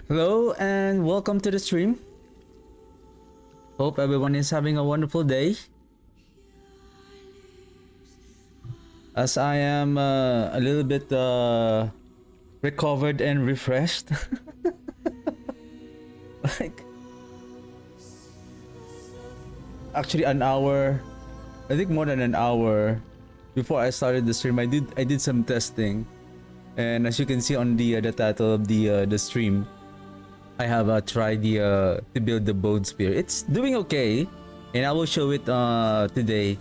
Hello and welcome to the stream. Hope everyone is having a wonderful day. As I am a little bit recovered and refreshed. Like actually an hour, I think more than an hour before I started the stream, I did some testing, and as you can see on the title of the stream, I have tried to build the bone spear. It's doing okay, and I will show it today.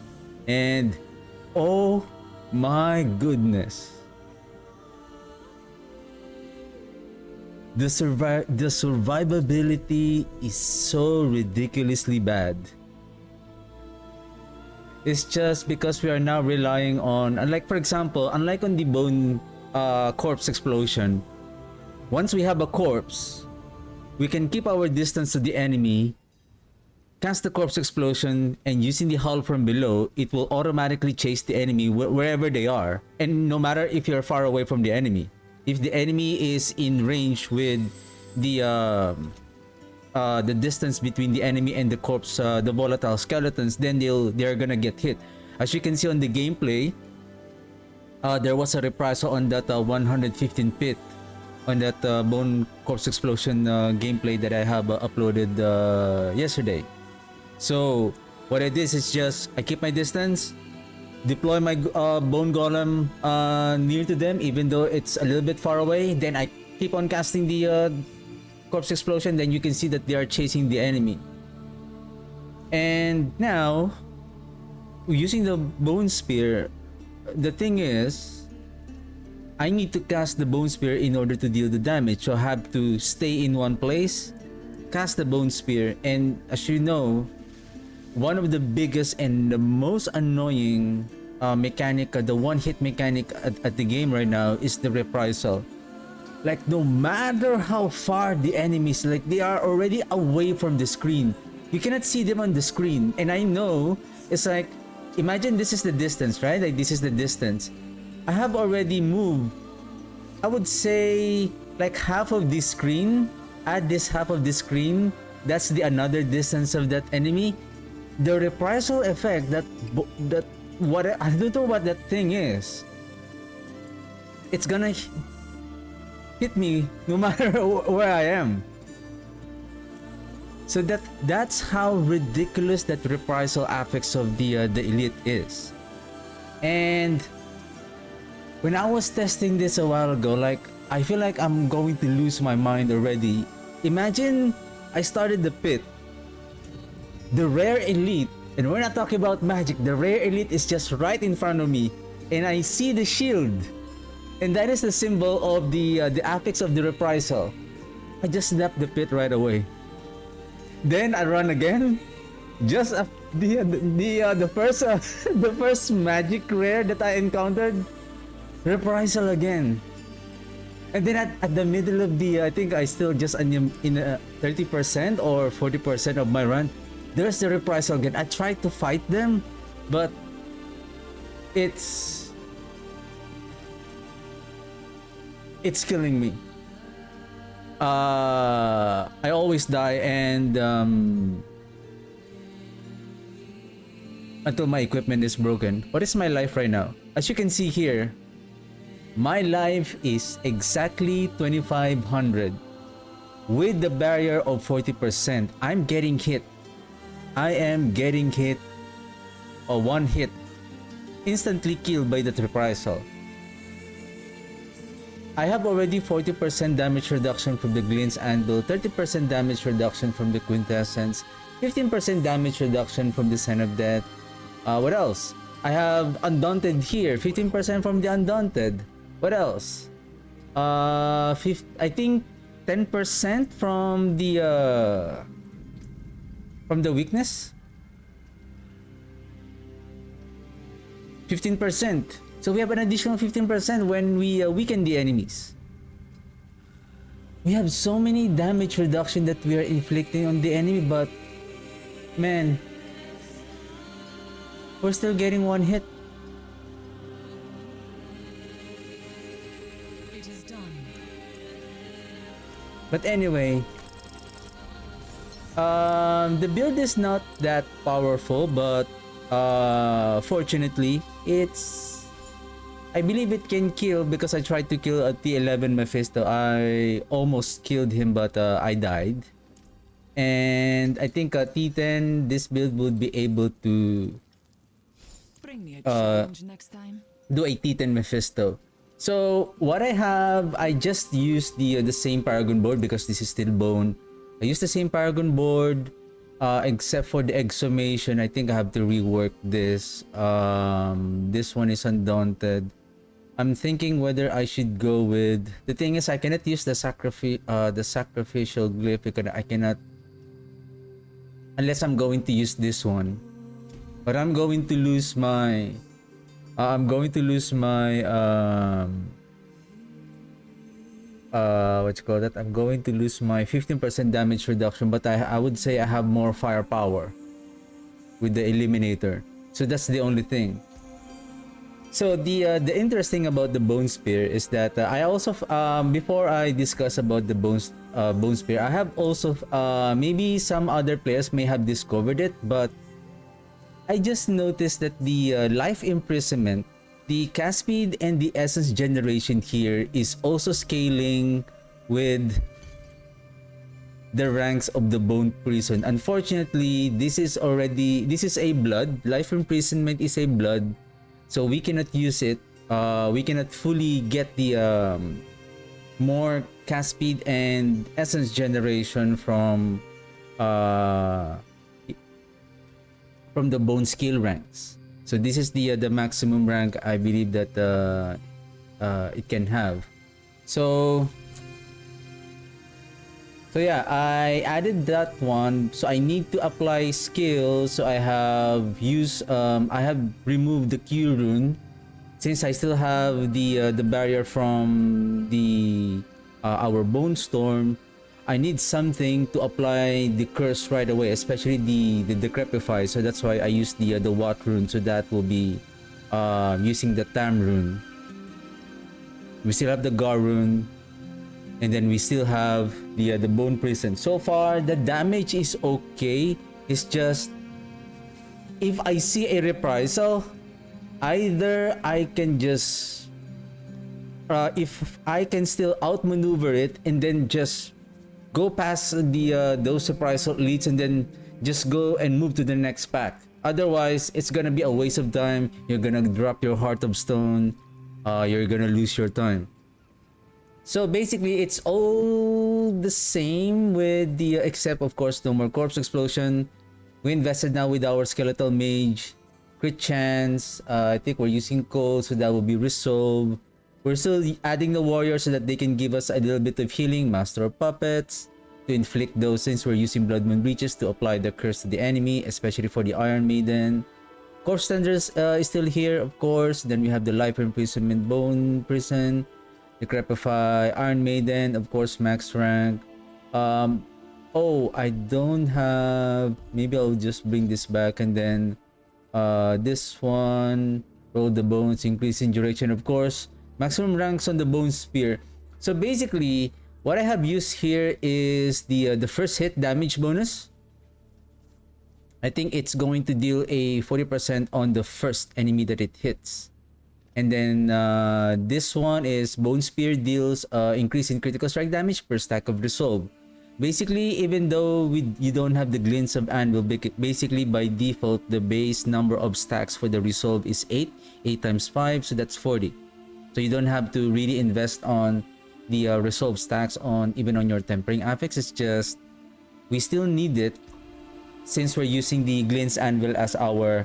And oh my goodness, the survivability is so ridiculously bad. It's just because we are now relying on, unlike for example, unlike on the bone corpse explosion, once we have a corpse, we can keep our distance to the enemy, cast the corpse explosion, and using the hull from below, it will automatically chase the enemy wherever they are. And no matter if you're far away from the enemy. If the enemy is in range with the distance between the enemy and the corpse, the volatile skeletons, then they're gonna get hit. As you can see on the gameplay, there was a reprisal on that 115 pit. On that bone corpse explosion gameplay that I have uploaded yesterday. So what I did is just I keep my distance, deploy my bone golem near to them even though it's a little bit far away, then I keep on casting the corpse explosion, then you can see that they are chasing the enemy. And now using the bone spear, the thing is I need to cast the bone spear in order to deal the damage, so I have to stay in one place, cast the bone spear, and as you know, one of the biggest and the most annoying mechanic, the one-hit mechanic at the game right now is the reprisal. Like no matter how far the enemies, like they are already away from the screen, you cannot see them on the screen. And I know it's like, imagine this is the distance, right? Like this is the distance. I have already moved, I would say like half of this screen. Add this half of this screen, that's the another distance of that enemy. The reprisal effect, that what I don't know what that thing is. It's gonna hit me no matter where I am. So that's how ridiculous that reprisal affects of the elite is. And when I was testing this a while ago, like I feel like I'm going to lose my mind already. Imagine I started the pit, the rare elite, and we're not talking about magic, the rare elite is just right in front of me, and I see the shield, and that is the symbol of the affix of the reprisal. I just snapped the pit right away. Then I run again, just the first the first magic rare that I encountered. Reprisal again, and then at the middle of the I think I still just in 30% or 40% of my run, there's the reprisal again. I tried to fight them, but it's killing me. I always die, and until my equipment is broken. What is my life right now? As you can see here, my life is exactly 2500 with the barrier of 40%. I'm getting hit. I am getting hit, or one hit, instantly killed by the reprisal. I have already 40% damage reduction from the Glint's Anvil, 30% damage reduction from the Quintessence, 15% damage reduction from the Sign of Death. What else? I have Undaunted here, 15% from the Undaunted. What else? I think 10% from the weakness. 15%. So we have an additional 15% when we weaken the enemies. We have so many damage reduction that we are inflicting on the enemy, but man, we're still getting one hit. But anyway, the build is not that powerful, but fortunately, I believe it can kill because I tried to kill a T11 Mephisto. I almost killed him, but I died. And I think T10, this build would be able to Bring me a challenge next time. do a T10 Mephisto. So what I have, I just used the same Paragon board because this is still bone. I used the same Paragon board, except for the exhumation. I think I have to rework this. This one is Undaunted. I'm thinking whether I should go with. The thing is, I cannot use the sacrificial glyph because I cannot, unless I'm going to use this one. But I'm going to lose my. I'm going to lose my what you call that? I'm going to lose my 15% damage reduction, but I would say I have more firepower with the eliminator. So that's the only thing. So the interesting about the bone spear is that I also before I discuss about the bone spear, I have also maybe some other players may have discovered it, but I just noticed that the life imprisonment, the cast speed and the essence generation here is also scaling with the ranks of the bone prison. Unfortunately, this is a blood. Life imprisonment is a blood, so we cannot use it. We cannot fully get the more cast speed and essence generation from the bone skill ranks. So this is the maximum rank I believe that it can have. So yeah, I added that one. So I need to apply skill. So I have removed the Q rune since I still have the barrier from the our bone storm. I need something to apply the curse right away, especially the decrepify. So that's why I use the Wat rune. So that will be using the Tam rune. We still have the Gar rune, and then we still have the bone prison. So far, the damage is okay. It's just if I see a reprisal, either I can just if I can still outmaneuver it and then just go past the those reprisal elites and then just go and move to the next pack. Otherwise, it's gonna be a waste of time. You're gonna drop your Heart of Stone. You're gonna lose your time. So basically, it's all the same with the except of course no more corpse explosion. We invested now with our skeletal mage, crit chance. I think we're using cold, so that will be resolved. We're still adding the warrior so that they can give us a little bit of healing. Master of Puppets to inflict those since we're using Blood Moon Breaches to apply the curse to the enemy, especially for the Iron Maiden. Corpse Tenders is still here, of course. Then we have the Life Imprisonment Bone Prison, the Decrepify, Iron Maiden, of course, max rank. Oh, I don't have. Maybe I'll just bring this back and then this one, roll the bones, increase in duration, of course. Maximum ranks on the bone spear. So basically, what I have used here is the first hit damage bonus. I think it's going to deal a 40% on the first enemy that it hits. And then this one is bone spear deals increase in critical strike damage per stack of resolve. Basically, even though you don't have the glints of anvil, basically by default the base number of stacks for the resolve is 8 times 5, so that's 40. So you don't have to really invest on the resolve stacks on even on your tempering affix. It's just we still need it since we're using the Glints Anvil as our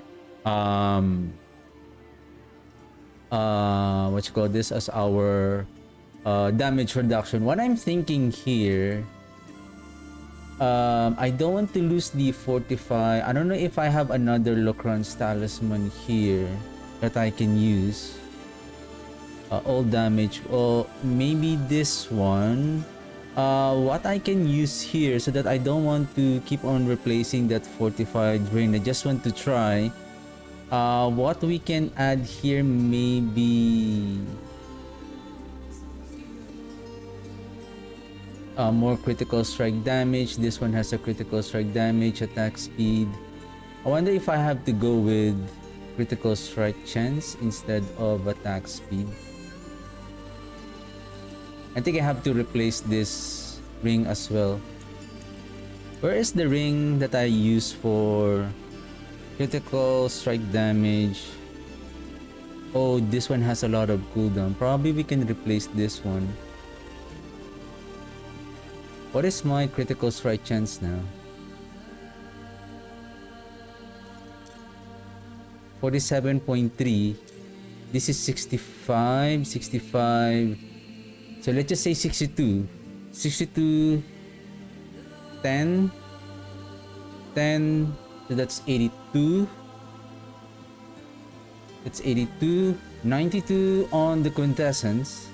what you call this, as our damage reduction. What I'm thinking here, I don't want to lose the fortify. I don't know if I have another Locran's talisman here that I can use. All damage, or maybe this one. What I can use here, so that I don't want to keep on replacing that fortified drain, I just want to try what we can add here. Maybe More critical strike damage. This one has a critical strike damage, attack speed. I wonder if I have to go with critical strike chance instead of attack speed. I think I have to replace this ring as well. Where is the ring that I use for critical strike damage? Oh, this one has a lot of cooldown. Probably we can replace this one. What is my critical strike chance now? 47.3. This is 65, 65. So let's just say 62. 62, 10, 10. So that's 82. That's 82. 92 on the quintessence.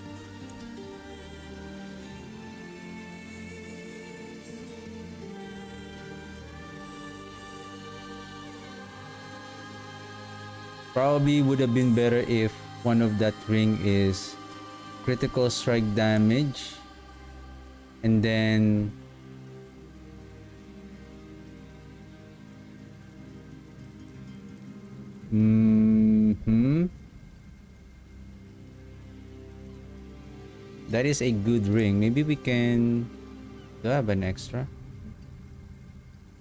Probably would have been better if one of that ring is critical strike damage and then that is a good ring. Maybe we can do I have an extra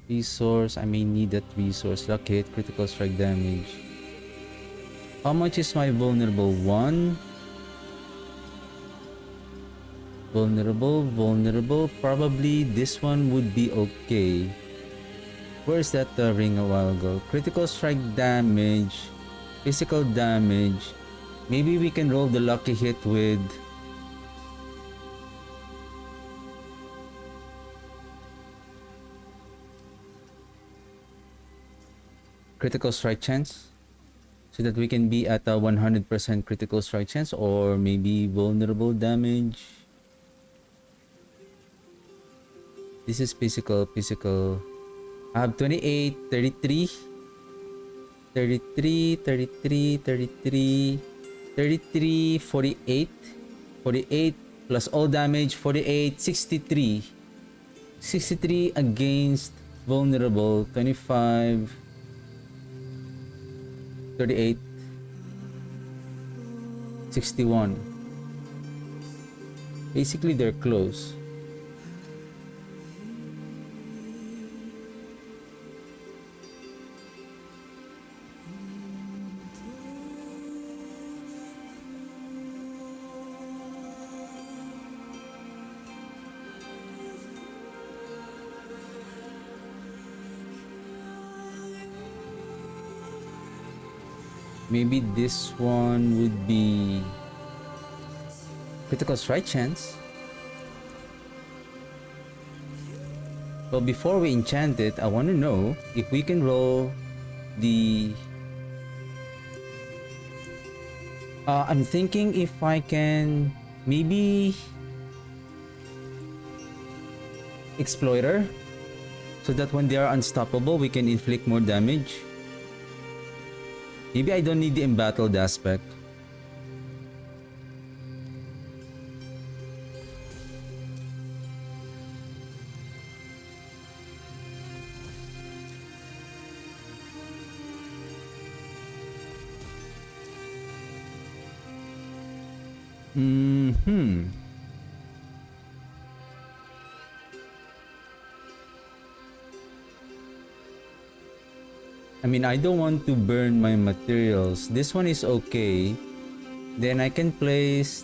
resource. I may need that resource. Lock hit, critical strike damage. How much is my vulnerable? 1. Vulnerable. Probably this one would be okay. Where's that ring a while ago? Critical strike damage, physical damage. Maybe we can roll the lucky hit with critical strike chance, so that we can be at a 100% critical strike chance, or maybe vulnerable damage. This is physical. I have 28, 33, 33, 33, 33, 33, 48, 48 plus all damage, 48, 63. 63 against vulnerable, 25, 38, 61. Basically, they're close. Maybe this one would be critical strike chance. But before we enchant it, I want to know if we can roll the... I'm thinking if I can maybe Exploiter, so that when they are unstoppable, we can inflict more damage. Maybe I don't need the embattled aspect. I mean, I don't want to burn my materials. This one is okay. Then I can place...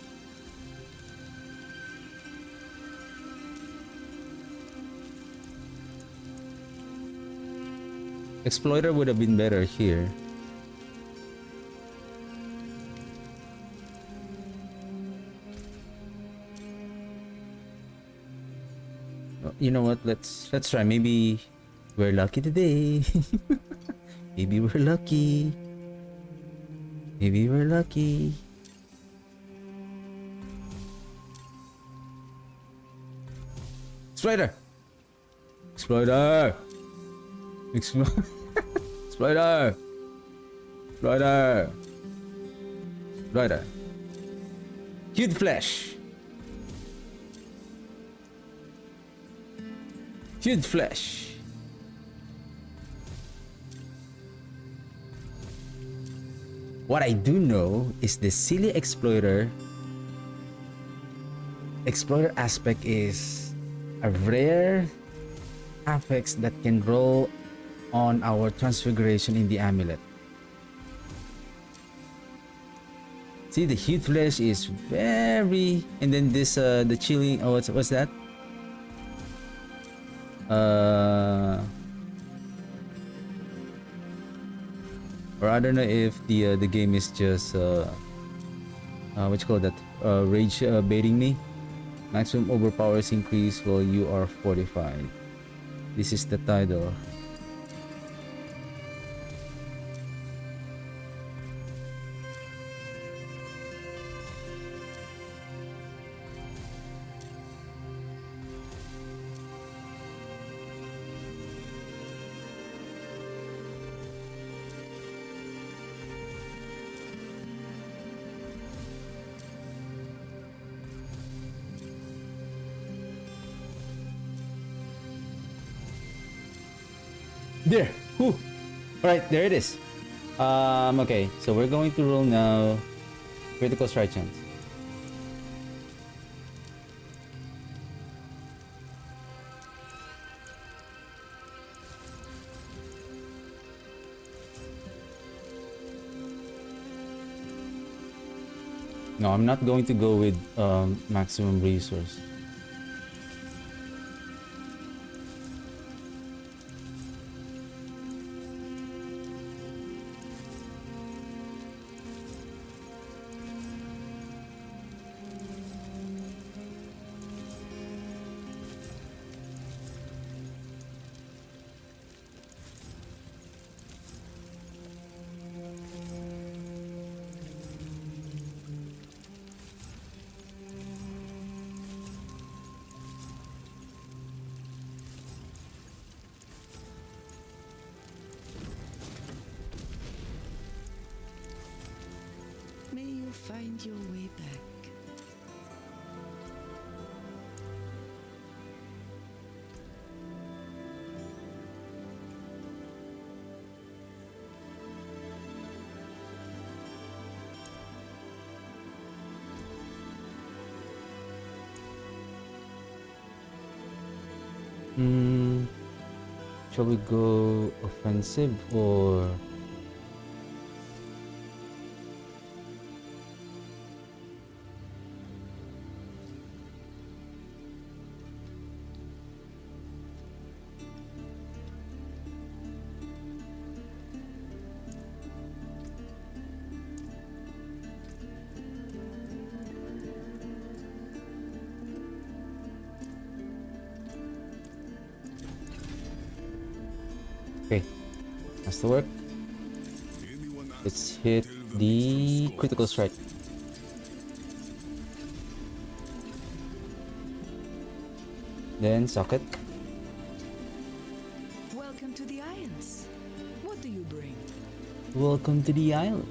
Exploiter would have been better here. You know what? Let's try. Maybe we're lucky today. Maybe we're lucky. Maybe we're lucky. Exploiter! Exploiter! Exploiter! Exploiter! Exploiter! Exploiter! Huge flesh! Huge flesh. What I do know is the silly exploiter aspect is a rare affix that can roll on our transfiguration in the amulet. See, the huge flesh is very, and then this the chilling, oh, what's that? Or I don't know if the game is just what you call that, rage baiting me. Maximum overpowers increase while you are fortified. This is the title. There. Whew. Alright, there it is. Okay, so we're going to roll now. Critical strike chance. No, I'm not going to go with maximum resource. May you find your way back. Shall we go offensive or okay, has to work. Let's hit the critical strike. Then socket. Welcome to the Isles. What do you bring? Welcome to the island.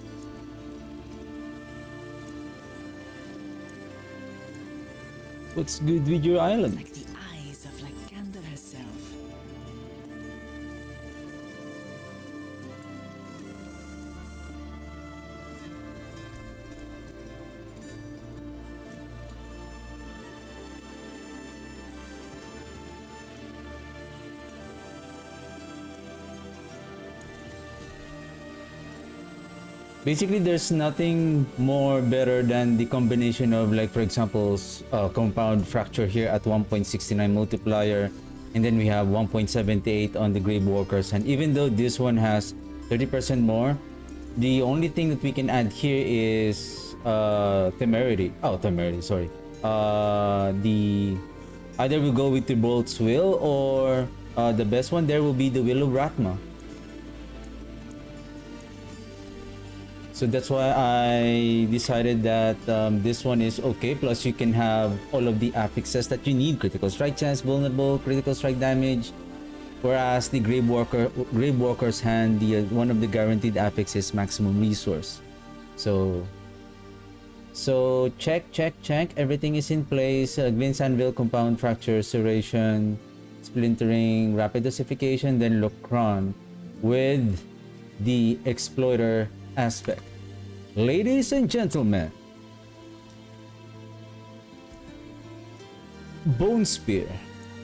What's good with your island? Like the eyes of Lycander herself. Basically, there's nothing more better than the combination of, like, for example, compound fracture here at 1.69 multiplier, and then we have 1.78 on the grave walkers. And even though this one has 30% more, the only thing that we can add here is temerity. Oh, temerity, sorry. The either we go with the bolt's will, or the best one there will be the will of Ratma. So that's why I decided that this one is okay. Plus, you can have all of the affixes that you need: critical strike chance, vulnerable, critical strike damage. Whereas the Grave Walker's hand, the one of the guaranteed affixes, maximum resource. So check. Everything is in place. Glint's Anvil, compound fracture, serration. splintering, rapid ossification, then Lucron with the exploiter aspect. Ladies and gentlemen, Bone Spear.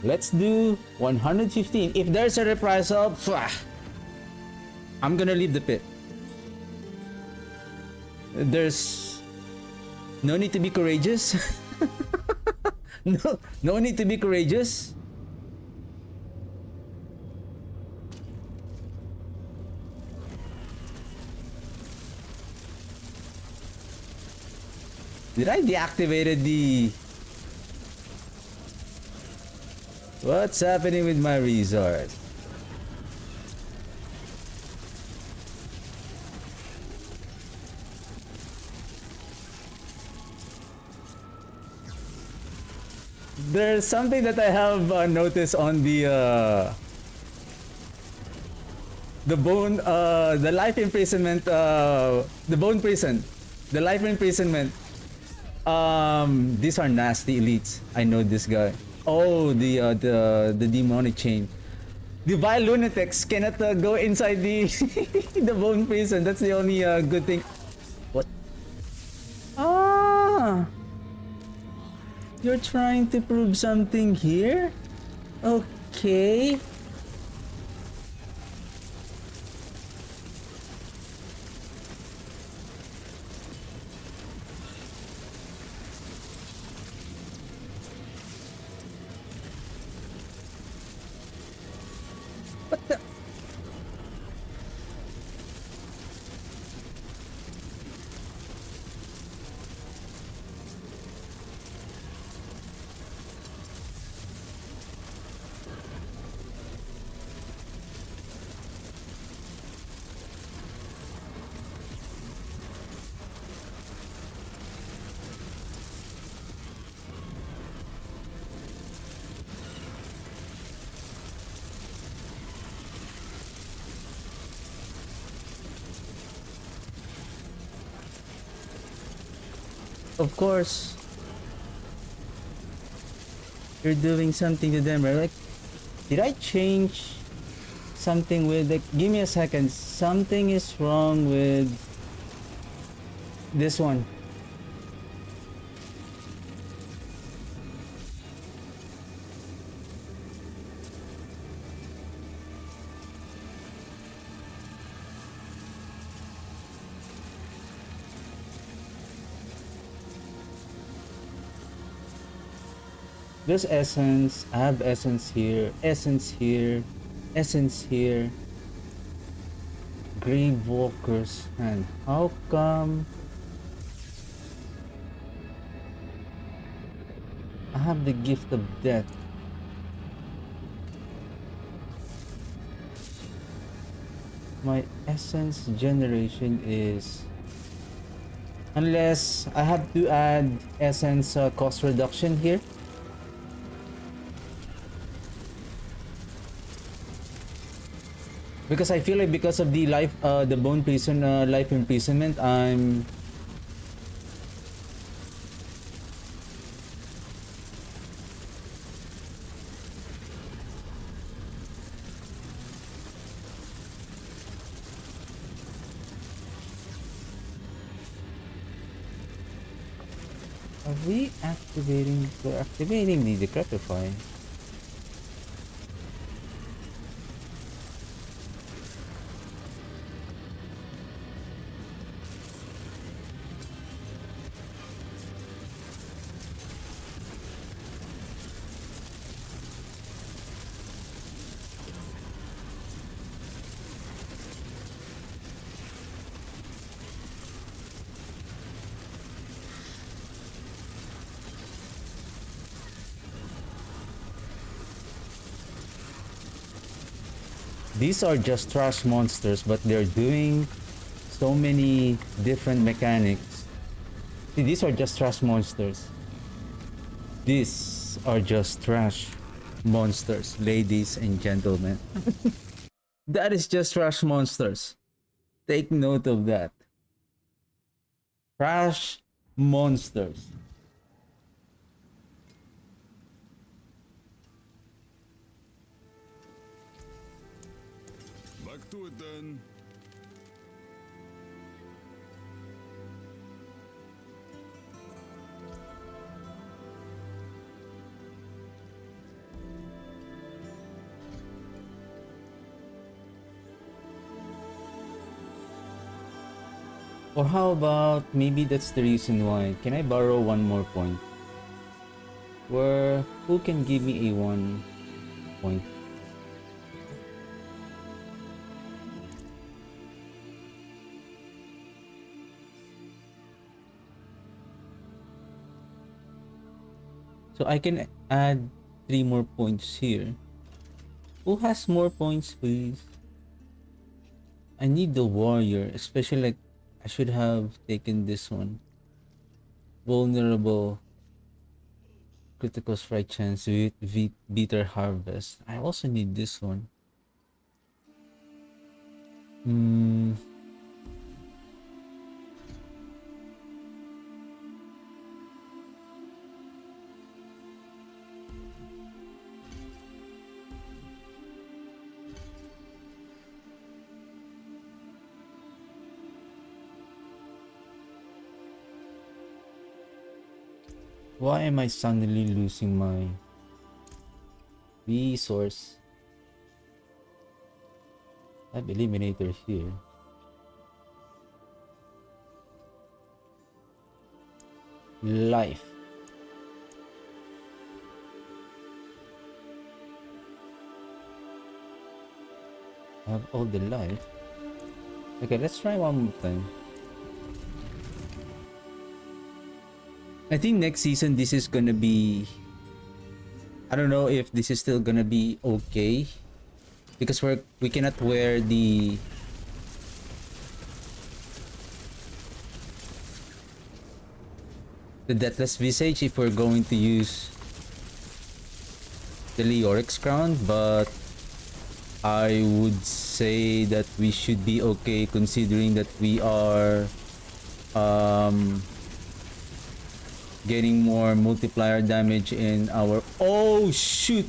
Let's do 115. If there's a reprisal, I'm gonna leave the pit. There's no need to be courageous. No need to be courageous. Did I deactivated the... What's happening with my resource? There's something that I have noticed on the life imprisonment, the bone prison, the life imprisonment. These are nasty elites. I know this guy. Oh, the demonic chain. The vile lunatics cannot go inside the the bone prison. That's the only good thing. What? Ah, you're trying to prove something here? Okay. What the? Of course, you're doing something to them, right? Like, did I change something with, like, give me a second. Something is wrong with this one. There's essence, I have essence here, essence here, essence here. Grave Walker's hand. How come I have the gift of death? My essence generation is... Unless I have to add essence cost reduction here. Because I feel like because of the life, the bone prison, life imprisonment, I'm... Are we activating? We're activating the decrepify. These are just trash monsters, but they're doing so many different mechanics. See, these are just trash monsters. These are just trash monsters, ladies and gentlemen. That is just trash monsters. Take note of that. Trash monsters. to it then. Or how about maybe that's the reason why. Can I borrow one more point? Who can give me a 1 point? So I can add 3 more points here. Who has more points, please? I need the warrior, especially like I should have taken this one. Vulnerable, critical strike chance with bitter harvest. I also need this one. Why am I suddenly losing my resource? I have eliminator here. Life. I have all the life. Okay, let's try one more time. I think next season this is gonna be, I don't know if this is still gonna be okay, because we cannot wear the Deathless Visage if we're going to use the Leoric's crown, but I would say that we should be okay considering that we are getting more multiplier damage in our... Oh shoot!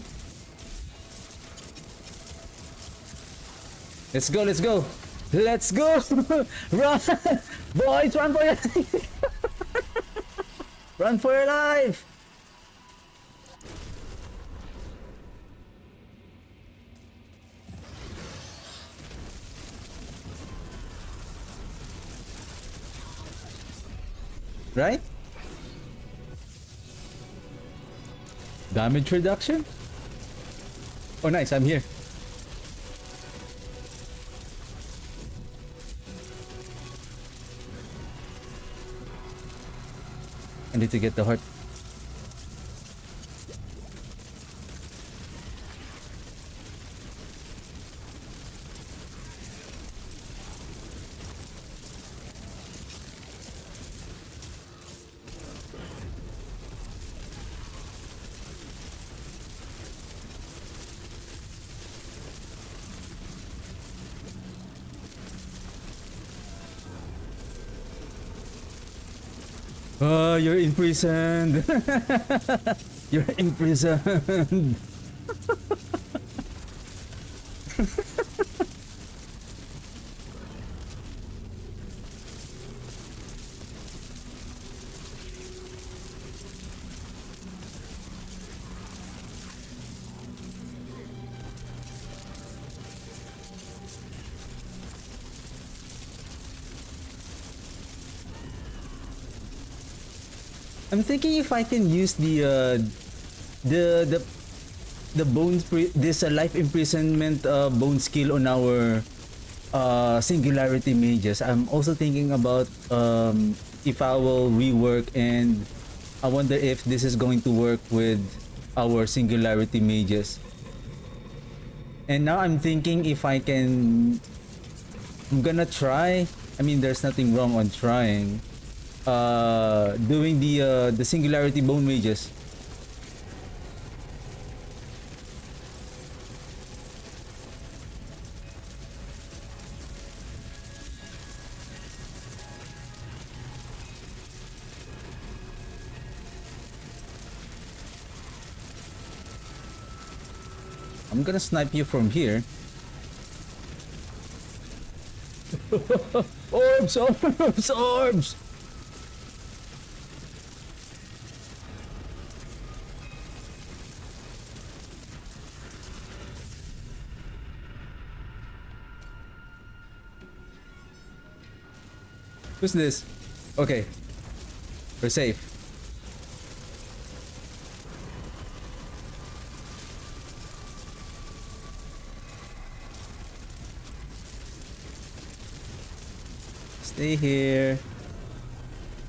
Let's go, let's go! Let's go! Run! Boys, run for your life! Run for your life! Right? Damage reduction? Oh nice, I'm here. I need to get the heart. Oh, you're imprisoned. You're imprisoned. I'm thinking if I can use the this life imprisonment bone skill on our singularity mages. I'm also thinking about if I will rework, and I wonder if this is going to work with our singularity mages. And now I'm thinking if I can, I'm gonna try. I mean, there's nothing wrong on trying. Doing the singularity bone mages. I'm gonna snipe you from here. Orbs, orbs, orbs! Who's this? Okay, we're safe. Stay here.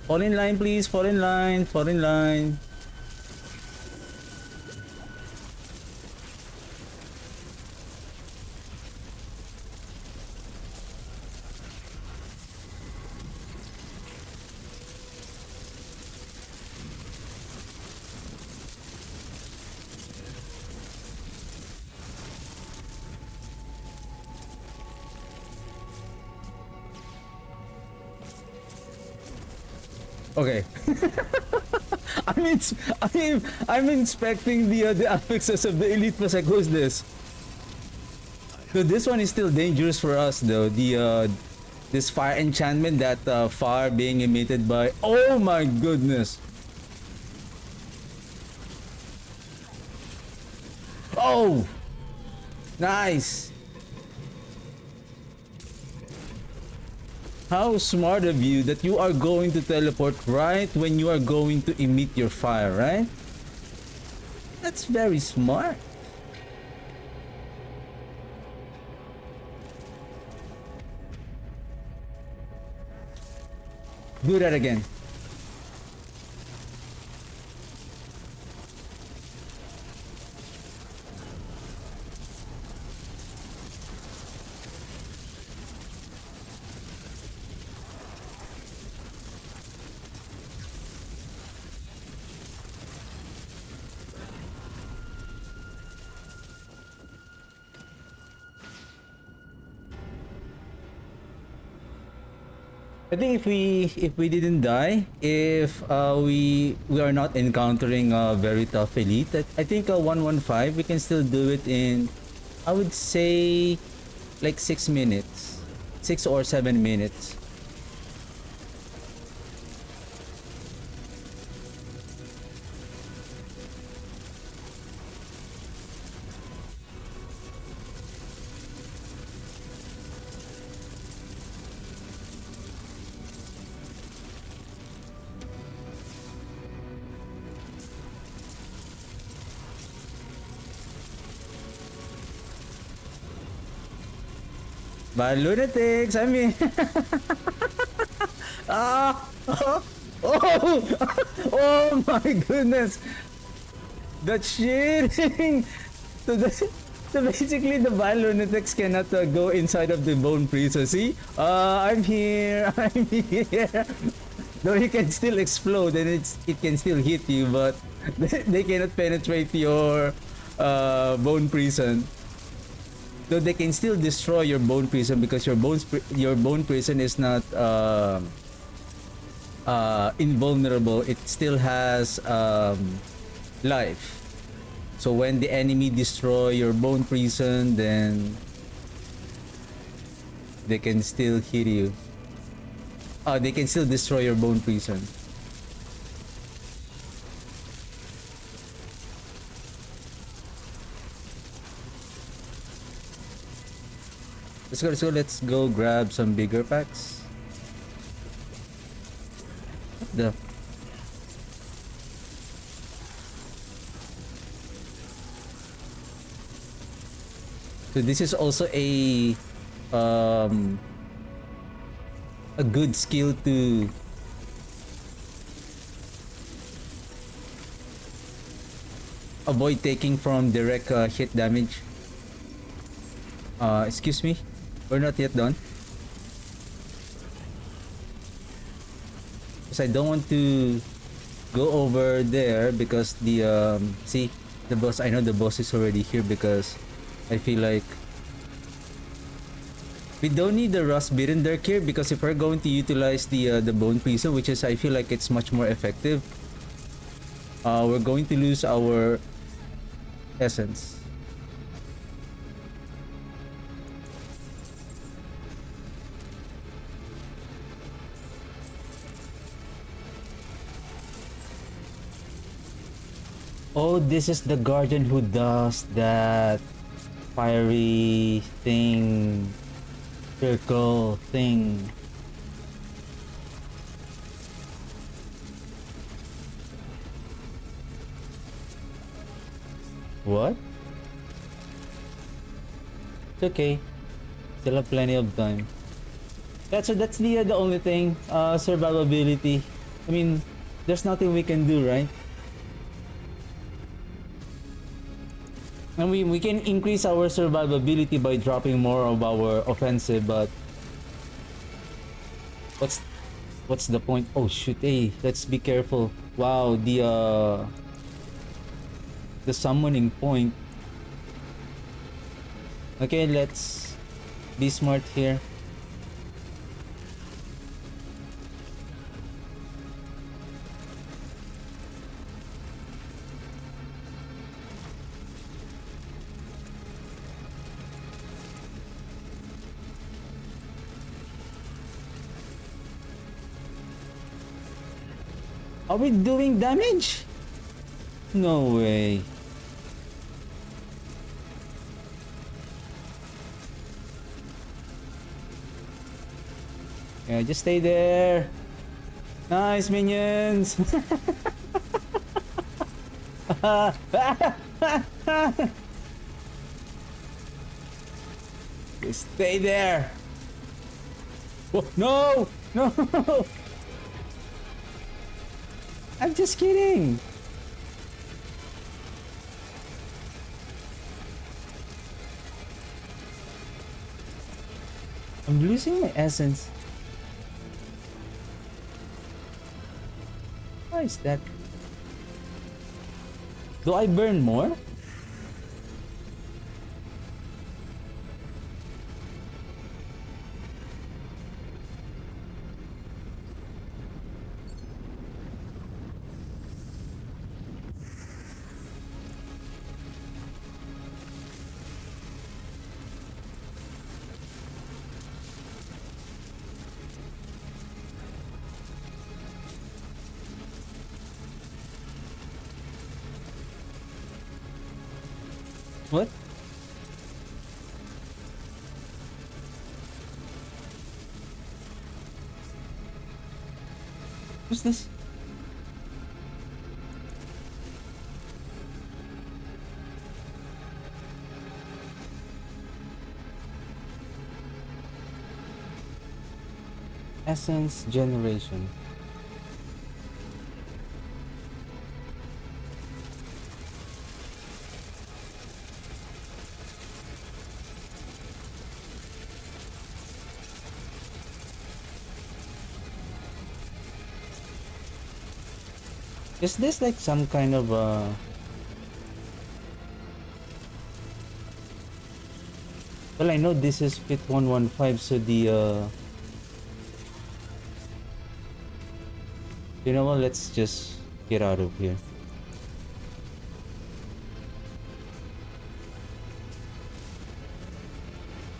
Fall in line, please. Fall in line. Fall in line. Okay. I'm inspecting the affixes of the elite Pasek. Who's this? So this one is still dangerous for us though. The this fire enchantment, that fire being emitted by. Oh my goodness! Oh, nice. How smart of you that you are going to teleport right when you are going to emit your fire, right? That's very smart. Do that again. I think if we didn't die, if we are not encountering a very tough elite, I think 115 we can still do it in, I would say, like 6 minutes, 6 or 7 minutes. But lunatics, I mean, ah, oh, oh, oh my goodness, that's cheating. So, so basically, the bad lunatics cannot go inside of the bone prison. See, I'm here, I'm here. Though he can still explode and it can still hit you, but they cannot penetrate your bone prison. Though they can still destroy your bone prison because your bone prison is not invulnerable. It still has life. So when the enemy destroy your bone prison, then they can still hit you. They can still destroy your bone prison. Let's go grab some bigger packs. What the? So this is also a good skill to avoid taking from direct hit damage. Excuse me. We're not yet done. Because I don't want to go over there because the see the boss. I know the boss is already here because I feel like we don't need the rust beaten dirk here because if we're going to utilize the bone prison, which is I feel like it's much more effective, we're going to lose our essence. Oh, this is the guardian who does that fiery thing, circle thing. What? It's okay. Still have plenty of time. That's the only thing. Survivability. I mean, there's nothing we can do, right? And we can increase our survivability by dropping more of our offensive, but what's what's the point? Oh shoot, hey, let's be careful. Wow, the summoning point. Okay, let's be smart here. Are we doing damage? No way. Yeah, just stay there. Nice minions. Just stay there. Oh, no, no. I'm just kidding. I'm losing my essence. Why is that? Do I burn more? What? Who's this? Essence generation. Is this like some kind of well, I know this is fit 115, so you know what, let's just get out of here.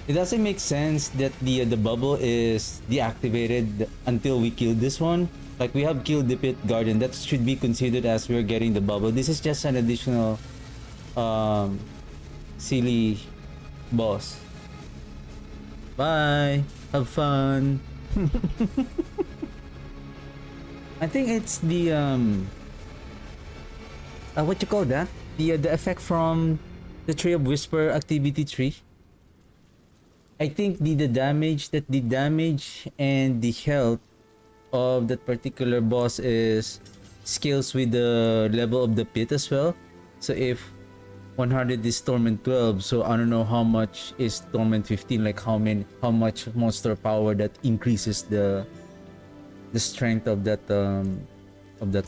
It doesn't make sense that the bubble is deactivated until we kill this one. Like, we have killed the pit guardian. That should be considered as we're getting the bubble. This is just an additional silly boss. Bye. Have fun. I think it's the what you call that? The effect from the Tree of Whisper activity tree. I think the damage and the health of that particular boss is scales with the level of the pit as well. So if 100 is torment 12, so I don't know how much is torment 15, like how much monster power that increases the strength of that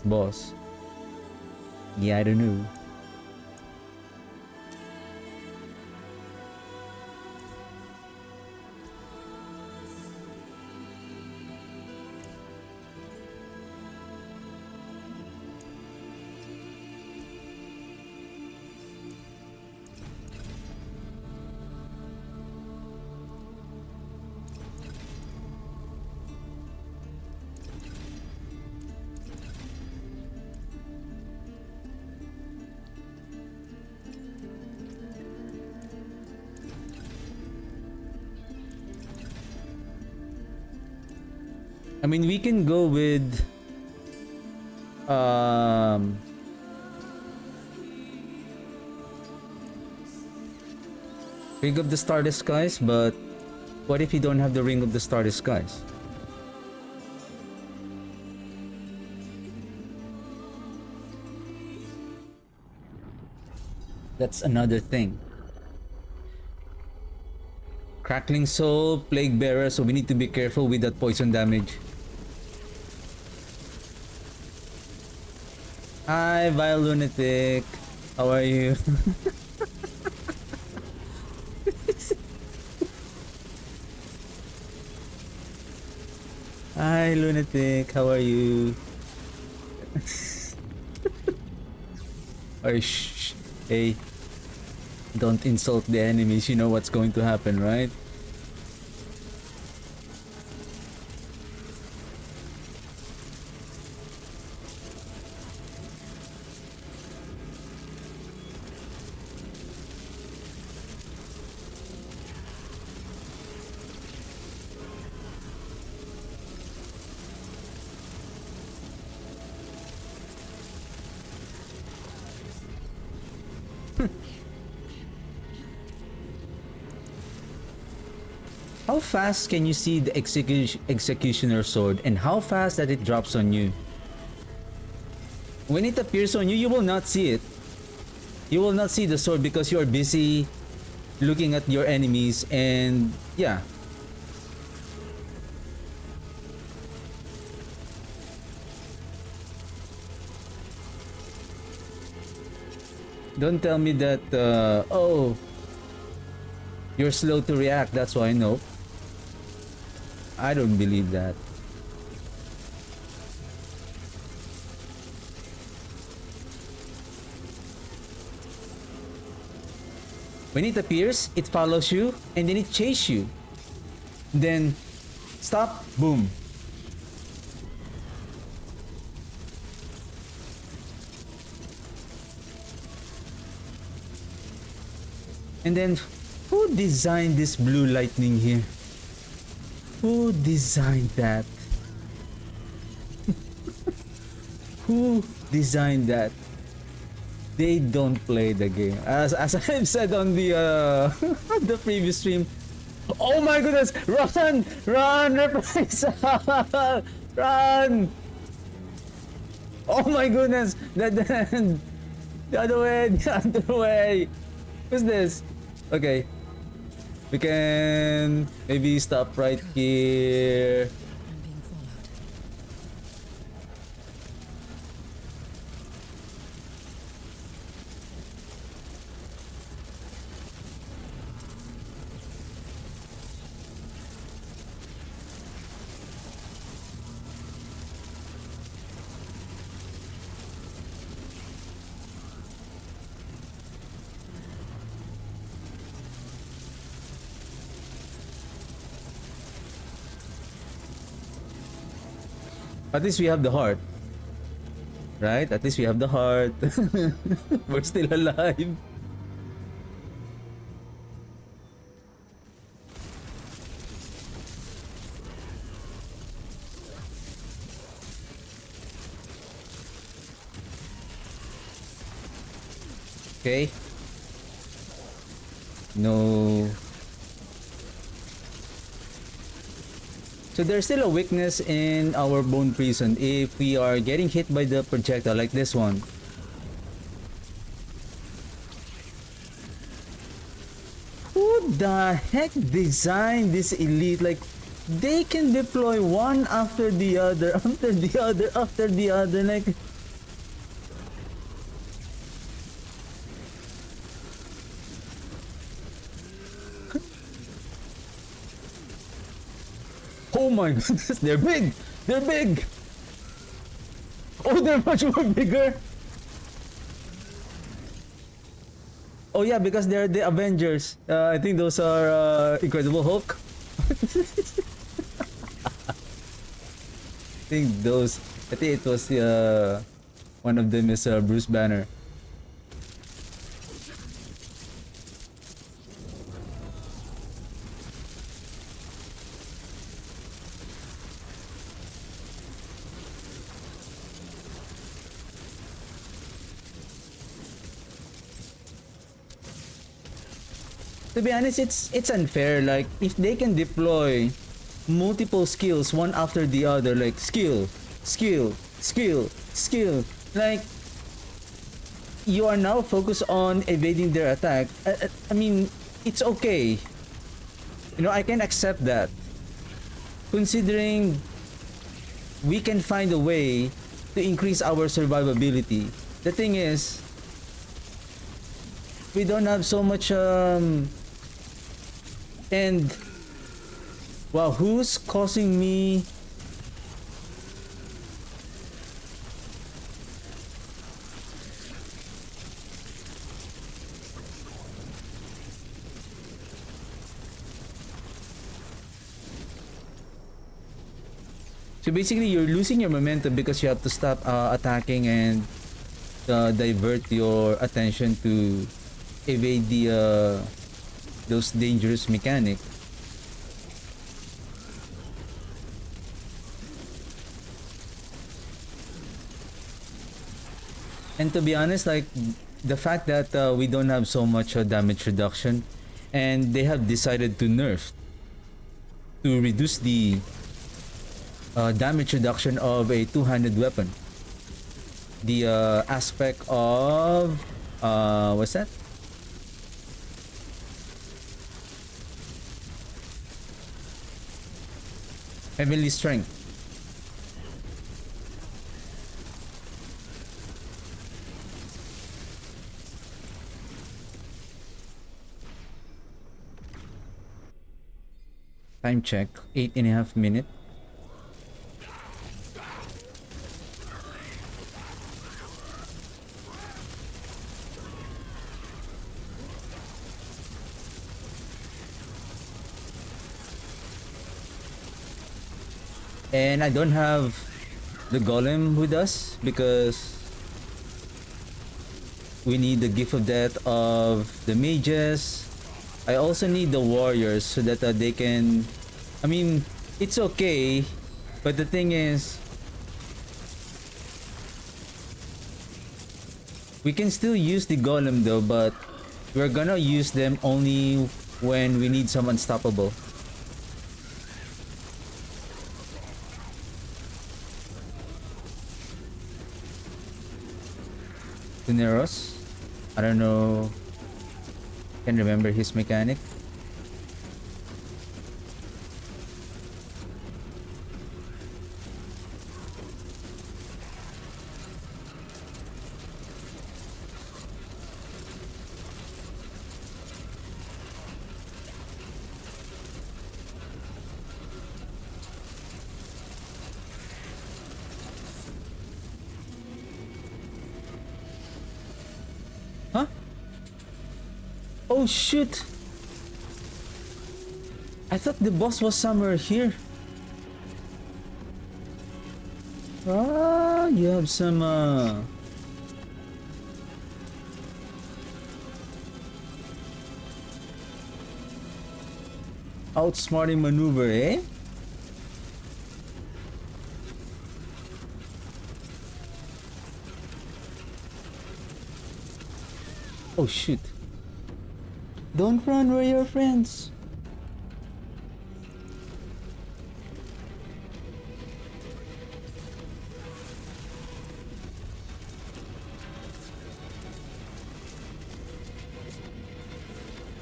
boss. Yeah, I don't know. I mean, we can go with um Ring of the Starry Skies, but what if you don't have the Ring of the Starry Skies? That's another thing. Crackling Soul, Plague Bearer, so we need to be careful with that poison damage. Hi, Vile Lunatic. How are you? Hi, Lunatic. How are you? Oh, shh. Hey, don't insult the enemies. You know what's going to happen, right? How fast can you see the executioner sword, and how fast that it drops on you? When it appears on you, you will not see it. You will not see the sword because you are busy looking at your enemies, and yeah. Don't tell me that, oh, you're slow to react, that's why. No. I don't believe that. When it appears, it follows you, and then it chases you. Then, stop, boom. And then, who designed this blue lightning here? Who designed that? Who designed that? They don't play the game. As I've said on the the previous stream. Oh my goodness! Run! Run! Reprisal! Run! Oh my goodness! The other way! The other way! Who's this? Okay. We can maybe stop right here. I'm being followed. At least we have the heart. Right? At least we have the heart. We're still alive. Okay. No. So there's still a weakness in our bone prison if we are getting hit by the projectile like this one. Who the heck designed this elite? Like, they can deploy one after the other, after the other, after the other, like... Oh my goodness, they're big! They're big! Oh, they're much more bigger! Oh yeah, because they're the Avengers. I think those are Incredible Hulk. I think it was one of them is Bruce Banner. To be honest, it's unfair. Like if they can deploy multiple skills one after the other, like skill, skill, skill, skill, like you are now focused on evading their attack. I mean, it's okay. You know, I can accept that. Considering we can find a way to increase our survivability. The thing is, we don't have so much and wow, who's causing me? So basically, you're losing your momentum because you have to stop attacking and divert your attention to evade the those dangerous mechanic. And to be honest, like the fact that we don't have so much damage reduction, and they have decided to nerf to reduce the damage reduction of a two-handed weapon. The aspect of what's that? Heavenly strength. Time check, 8.5 minutes. And I don't have the golem with us because we need the gift of death of the mages. I also need the warriors so that they can, I mean, it's okay, but the thing is we can still use the golem though, but we're gonna use them only when we need some unstoppable. Tuneros, I don't know, can remember his mechanic. Huh? Oh shoot! I thought the boss was somewhere here. Ah, you have some outsmarting maneuver, eh? Oh shoot. Don't run, we're your friends.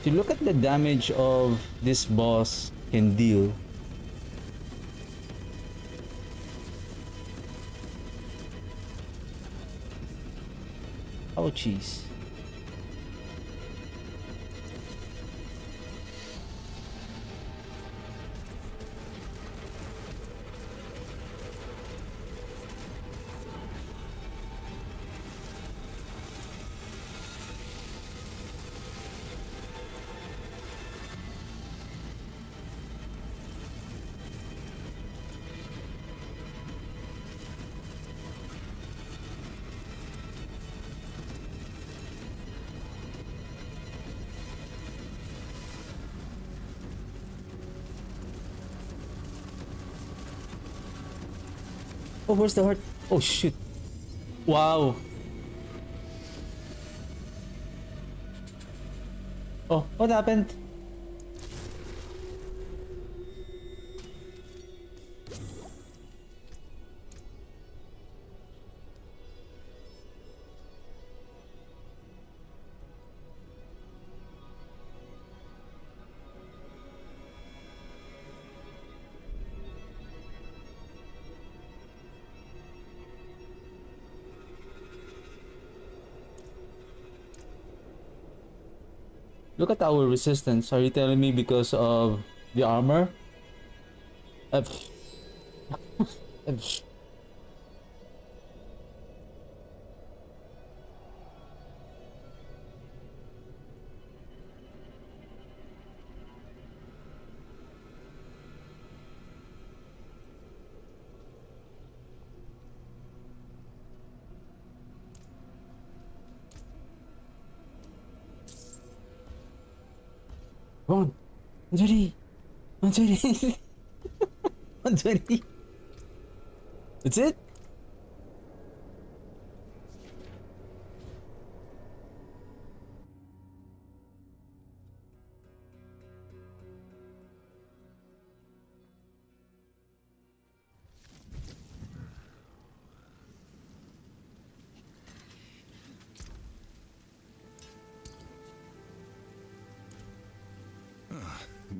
To look at the damage of this boss can deal. Oh jeez. Oh, where's the heart? Oh shit. Wow. Oh, what happened? Look at our resistance. Are you telling me because of the armor? Uh, uh, Ron, 120, 120, 120. That's it?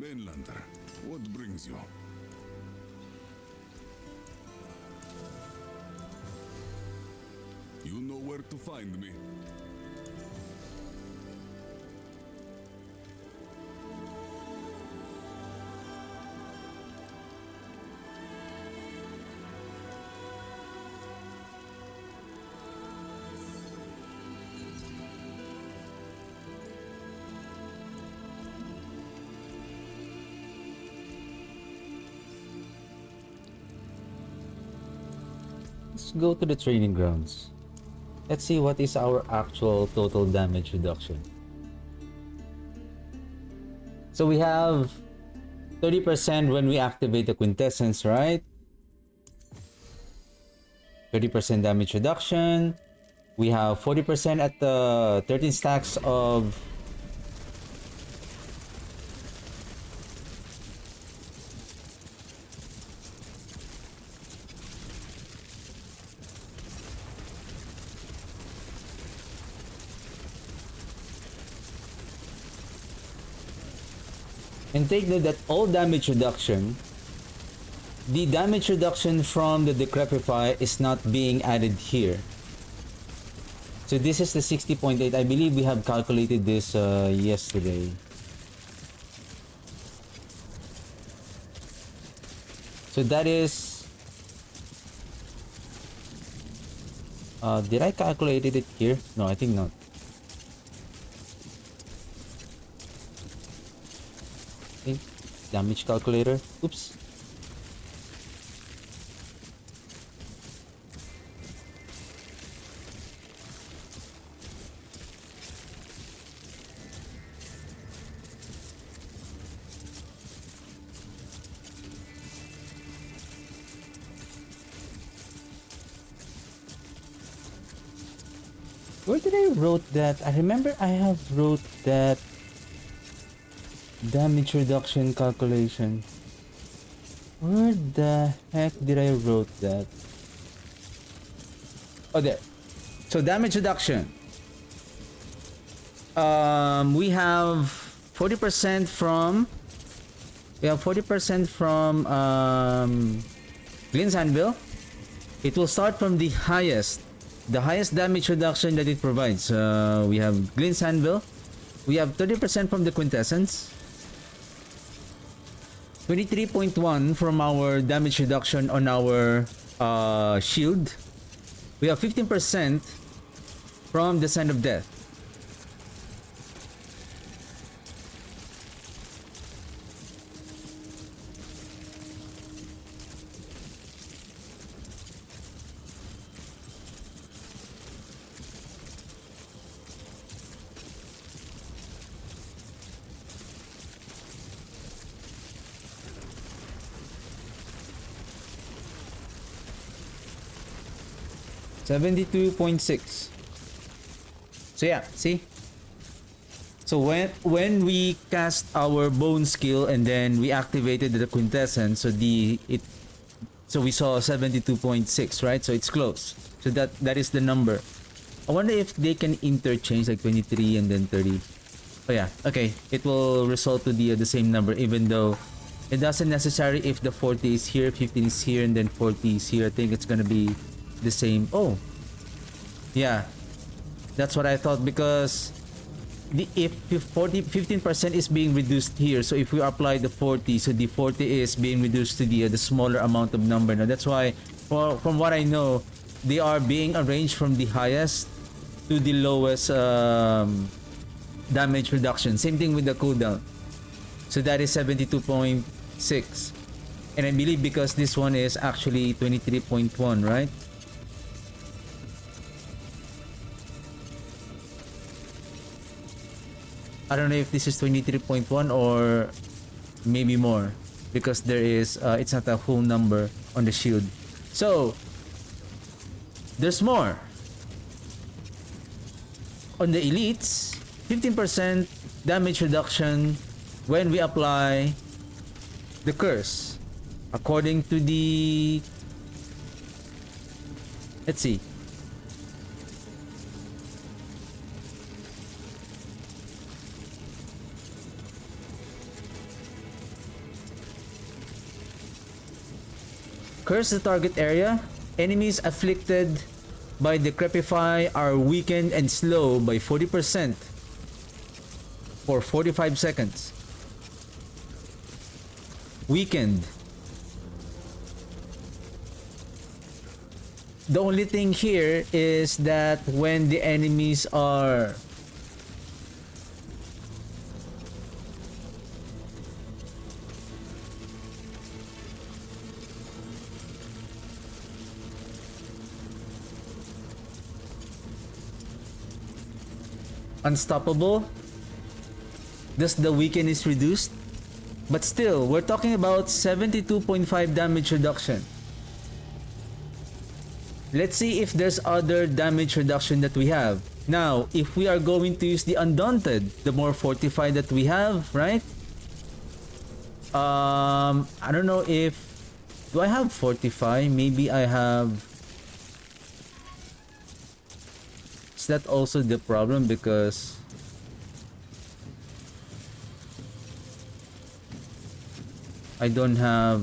Mainlander, what brings you? You know where to find me. Let's go to the training grounds. Let's see what is our actual total damage reduction. So we have 30% when we activate the quintessence, right? 30% damage reduction. We have 40% at the 13 stacks of and take note that all damage reduction, the damage reduction from the Decrepify is not being added here. So this is the 60.8. I believe we have calculated this yesterday. So that is... did I calculate it here? No, I think not. Damage calculator. Oops. Where did I wrote that? I remember I have wrote that damage reduction calculation. Where the heck did I wrote that? Oh, there. So damage reduction. We have 40% from. We have 40% from Glenn's Anvil. It will start from the highest damage reduction that it provides. We have Glenn's Anvil. We have 30% from the quintessence. 23.1 from our damage reduction on our shield. We have 15% from the Sign of Death. $72.6. So yeah, see? So when we cast our bone skill and then we activated the quintessence, so we saw 72.6, right? So it's close. So that is the number. I wonder if they can interchange like 23 and then 30. Oh yeah, okay. It will result to the same number, even though it doesn't necessarily if the 40 is here, 15 is here, and then 40 is here. I think it's gonna be the same. Oh, yeah, that's what I thought, because if 15% is being reduced here, so if we apply the 40, so the 40 is being reduced to the smaller amount of number. Now that's why, from what I know, they are being arranged from the highest to the lowest damage reduction. Same thing with the cooldown. So that is 72.6, and I believe because this one is actually 23.1, right? I don't know if this is 23.1 or maybe more, because there is it's not a whole number on the shield. So there's more. On the elites, 15% damage reduction when we apply the curse, according to the, let's see, curse the target area. Enemies afflicted by Decrepify are weakened and slow by 40% for 45 seconds. Weakened. The only thing here is that when the enemies are unstoppable, thus the weaken is reduced. But still, we're talking about 72.5 damage reduction. Let's see if there's other damage reduction that we have. Now, if we are going to use the Undaunted, the more fortified that we have, right? I don't know if... Do I have Fortify? Maybe I have... Is that also the problem? Because... I don't have...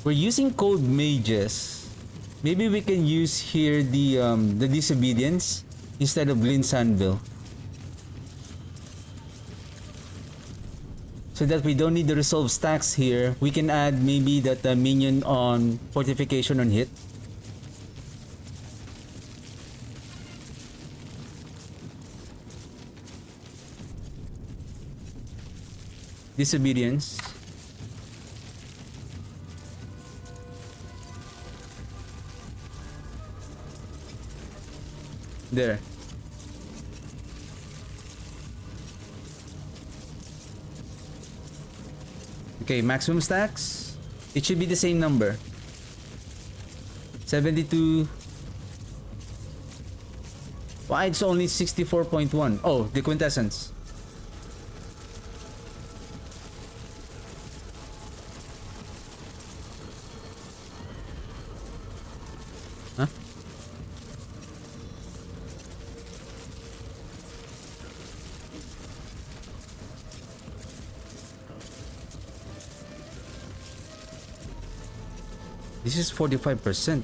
We're using Cold Mages. Maybe we can use here the Disobedience instead of Glint's Anvil, so that we don't need the Resolve stacks here. We can add maybe that minion on Fortification on hit. Disobedience. There. Okay, maximum stacks. It should be the same number. 72. Why it's only 64.1? Oh, the quintessence. Huh? This is 45%.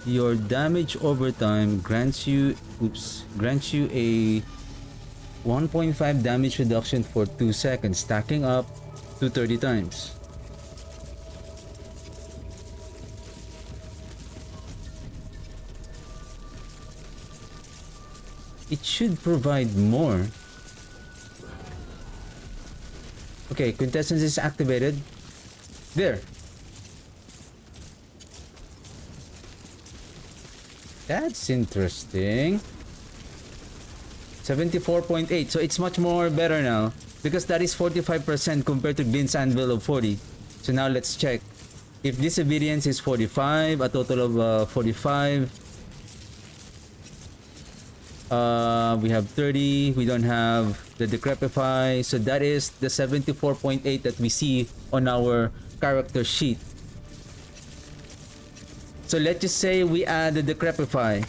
Your damage over time grants you a 1.5 damage reduction for 2 seconds, stacking up to 30 times. It should provide more. Okay, quintessence is activated. There. That's interesting. 74.8. So it's much more better now. Because that is 45% compared to Glint's Anvil of 40. So now let's check. If disobedience is 45, a total of 45. We have 30. We don't have the Decrepify. So that is the 74.8 that we see on our character sheet. So let's just say we add the Decrepify.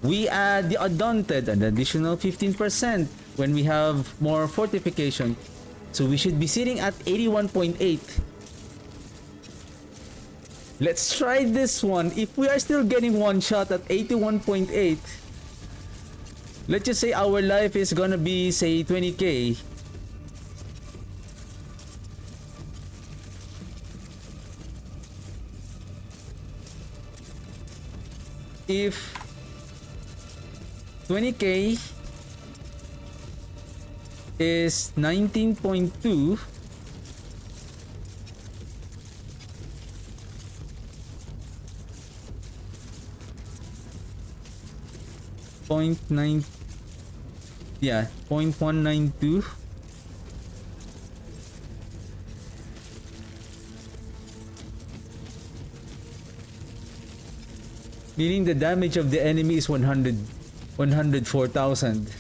We add the Undaunted, an additional 15% when we have more fortification. So we should be sitting at 81.8. Let's try this one. If we are still getting one shot at 81.8, let's just say our life is gonna be, say, 20k. If 20k is 19.2, .9, yeah, 0.192. Meaning the damage of the enemy is 104,000.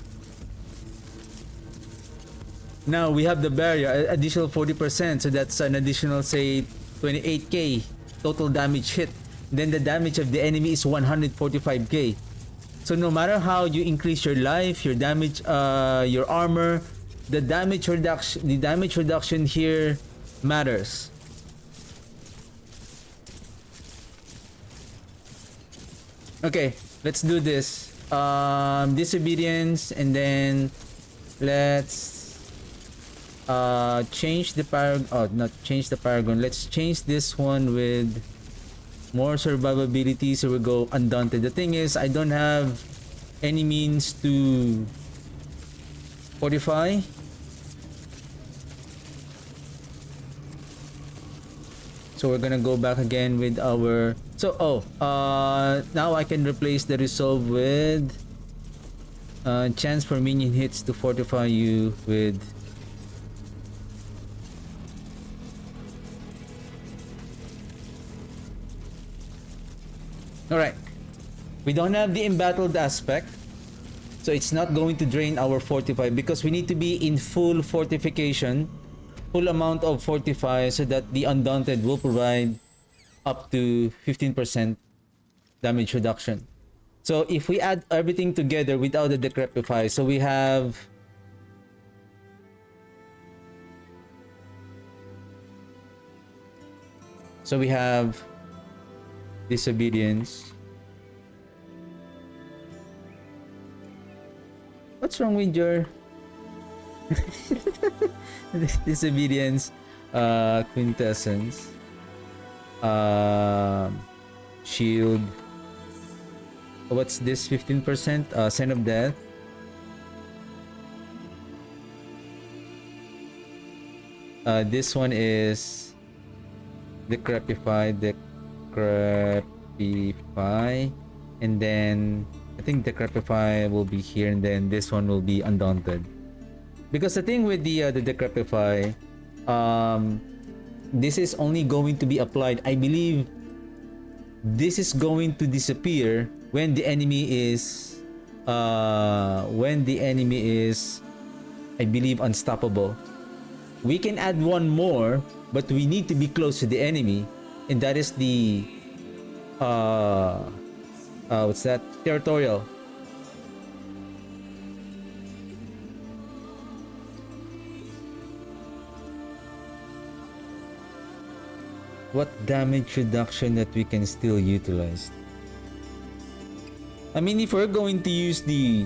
Now we have the barrier, additional 40%, so that's an additional, say, 28k total damage hit. Then the damage of the enemy is 145k. So no matter how you increase your life, your damage, your armor, the damage reduction here matters. Okay, let's do this. Disobedience, and then let's change the paragon. Oh, not change the paragon. Let's change this one with more survivability, so we go Undaunted. The thing is, I don't have any means to fortify. So we're gonna go back again with our... So, now I can replace the resolve with chance for minion hits to fortify you with... Alright. We don't have the embattled aspect. So it's not going to drain our fortify because we need to be in full fortification. Full amount of fortify so that the Undaunted will provide up to 15% damage reduction. So if we add everything together without the Decrepify, so we have... So we have disobedience. What's wrong with your disobedience? Quintessence, shield. What's this? 15%. Sign of death. This one is Decrepify, and then I think Decrepify will be here, and then this one will be Undaunted. Because the thing with the Decrepify, this is only going to be applied. I believe this is going to disappear when the enemy is, I believe, unstoppable. We can add one more, but we need to be close to the enemy, and that is the what's that? Territorial. What damage reduction that we can still utilize? I mean, if we're going to use the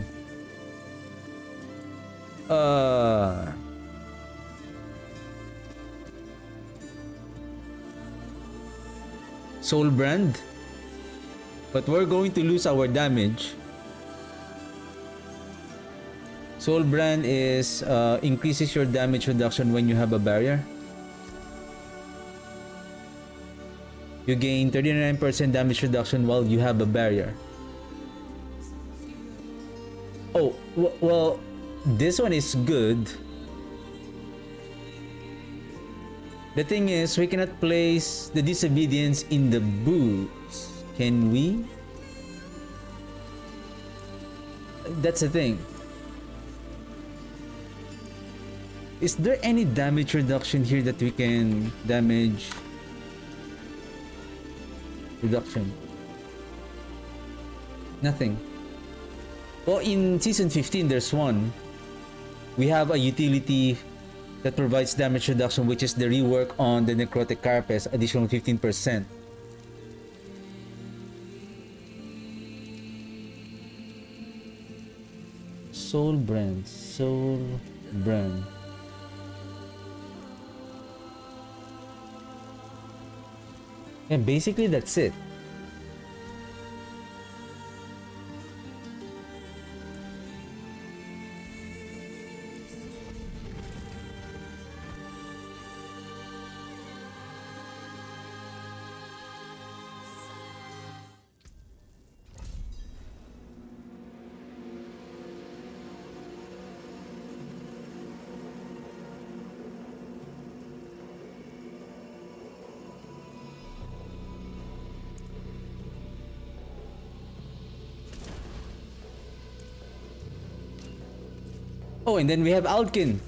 Soul Brand, but we're going to lose our damage. Soul Brand is increases your damage reduction when you have a barrier. You gain 39% damage reduction while you have a barrier. Oh, well, this one is good. The thing is, we cannot place the disobedience in the boots. Can we? That's the thing. Is there any damage reduction here that we can damage reduction? Nothing. Well, in season 15, there's one. We have a utility that provides damage reduction, which is the rework on the necrotic carapace, additional 15%. Soul brand. Yeah, basically that's it. Oh, and then we have Alkin.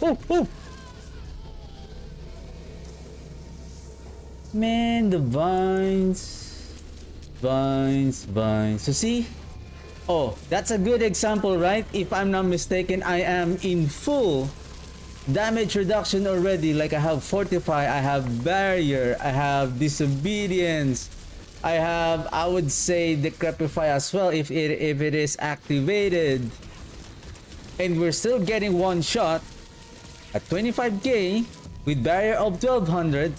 Oh. Man, the vines. So see? Oh, that's a good example, right? If I'm not mistaken, I am in full damage reduction already. Like I have Fortify, I have Barrier, I have Disobedience, I have, I would say, Decrepify as well if it is activated. And we're still getting one shot at 25k with barrier of 12,500.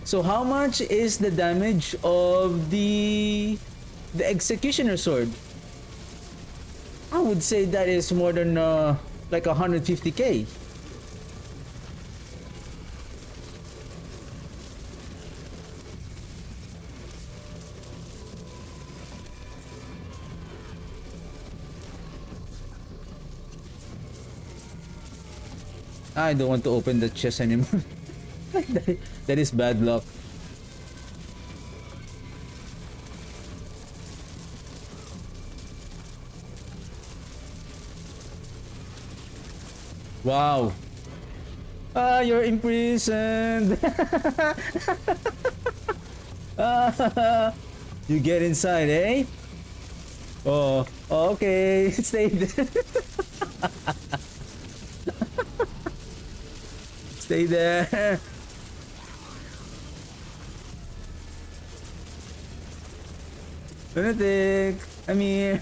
So how much is the damage of the executioner sword? I would say that is more than like 150k. I don't want to open the chest anymore. That is bad luck. Wow. Ah, you're imprisoned. You get inside, eh? Oh, okay. Stay there. Stay there. Lunatic. I'm here.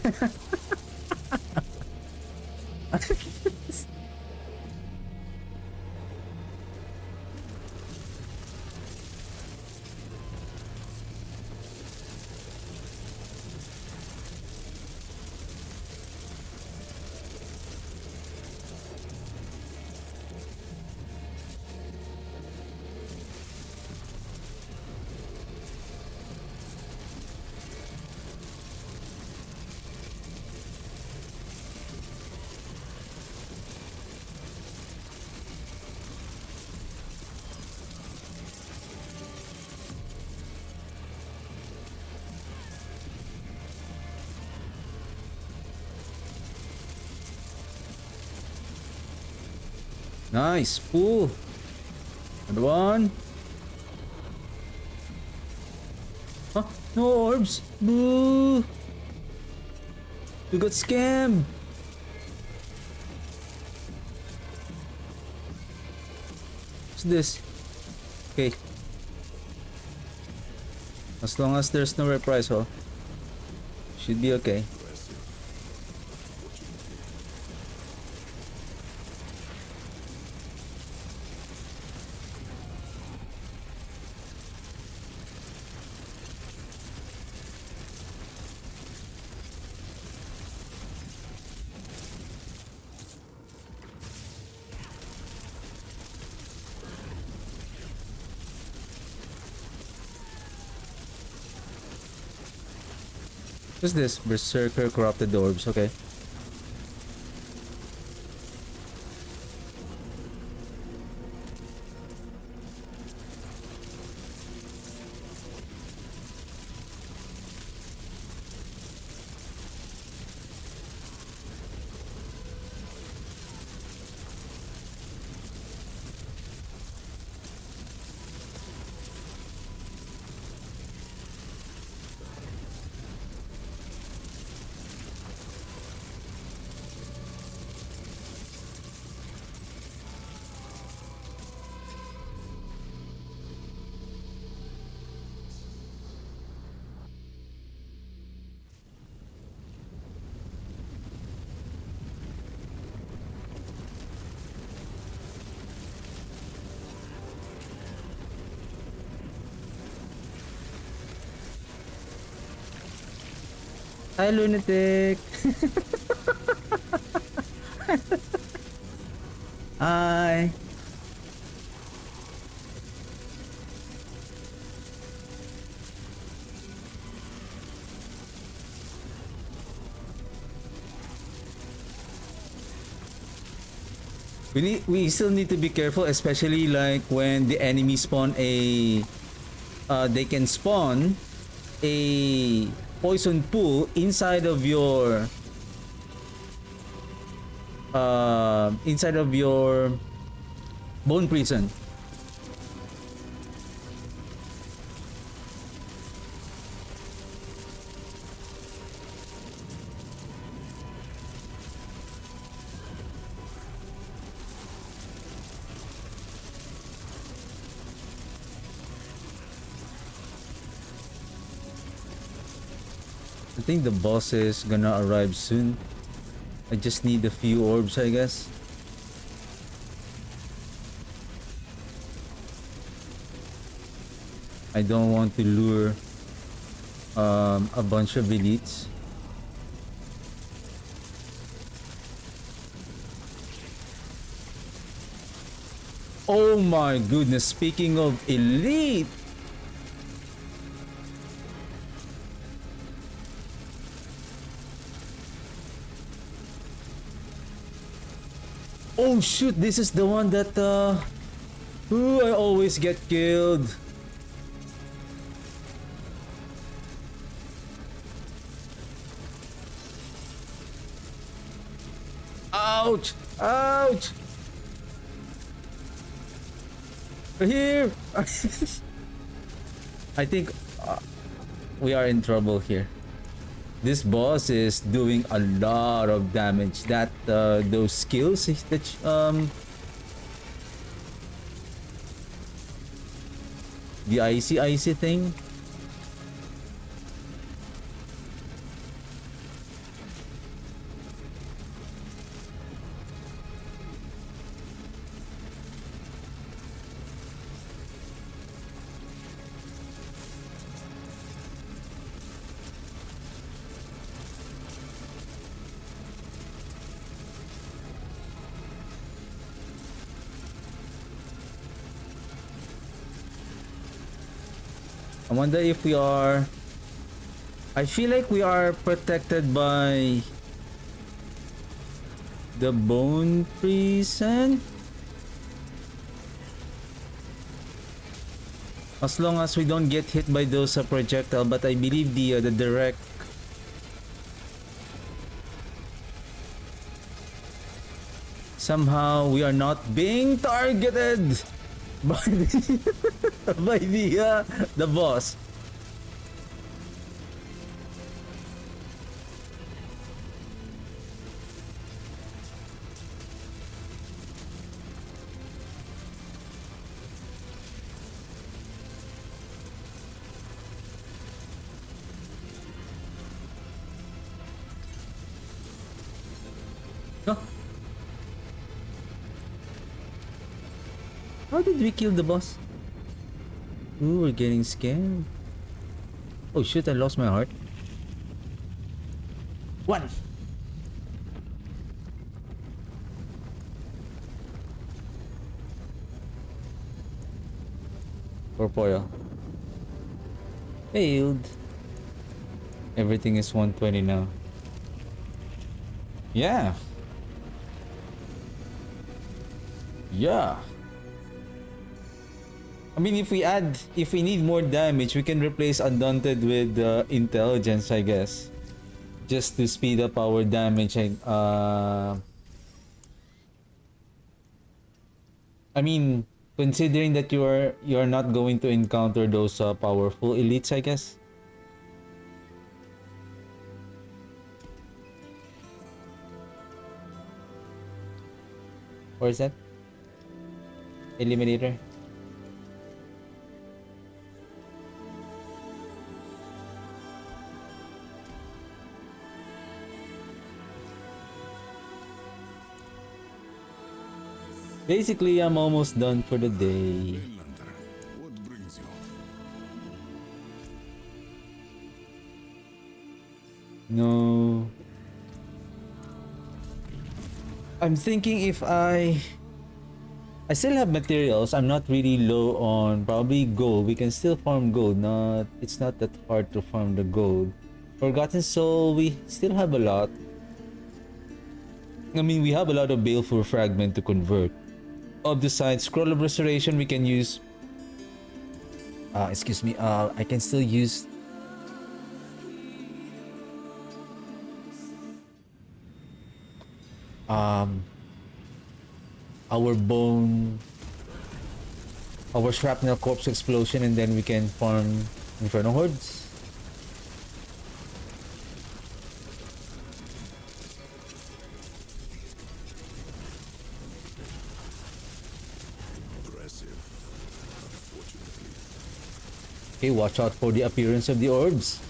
Nice. Ooh. Another one. Huh? No orbs. Boo. We got scammed. What's this? Okay. As long as there's no reprisal, should be okay. What's this? Berserker corrupted orbs. Okay. Hi, lunatic. Hi. We still need to be careful, especially like when the enemy spawn a they can spawn a poison pool inside of your bone prison. I think the boss is gonna arrive soon. I just need a few orbs, I guess. I don't want to lure a bunch of elites. Oh my goodness, speaking of elite, oh shoot, this is the one that ooh, I always get killed. Ouch! Ouch! Here! I think we are in trouble here. This boss is doing a lot of damage. That those skills that the icy thing. I wonder if we are... I feel like we are protected by the bone prison. As long as we don't get hit by those projectile, but I believe the direct Somehow we are not being targeted by by the boss. Huh? How did we kill the boss? Ooh, we're getting scared. Oh shit, I lost my heart. One. Corporeal. Failed. Everything is 120 now. Yeah. Yeah. I mean, if we need more damage, we can replace Undaunted with Intelligence, I guess. Just to speed up our damage. I mean, considering that you're not going to encounter those powerful elites, I guess. Or is that Eliminator? Basically, I'm almost done for the day. Inlander, what brings you? No. I'm thinking if I still have materials. I'm not really low on probably gold. We can still farm gold. It's not that hard to farm the gold. Forgotten Soul, we still have a lot. I mean, we have a lot of baleful fragment to convert. Of the side, Scroll of Restoration, we can use. Excuse me. I can still use. Our bone, our shrapnel corpse explosion, and then we can farm Inferno Hordes. Impressive, unfortunately. Okay, watch out for the appearance of the orbs.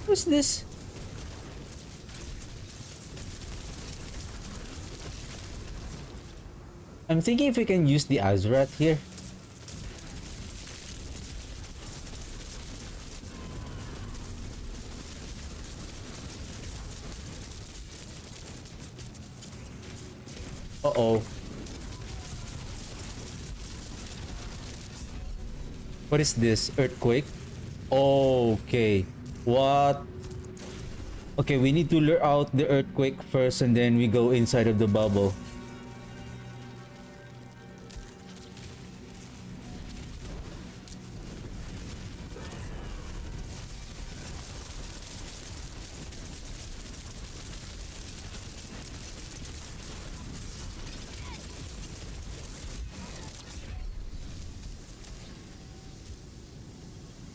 What's this? I'm thinking if we can use the Azurat here. Uh-oh. What is this? Earthquake? Okay. What? Okay, we need to lure out the earthquake first and then we go inside of the bubble.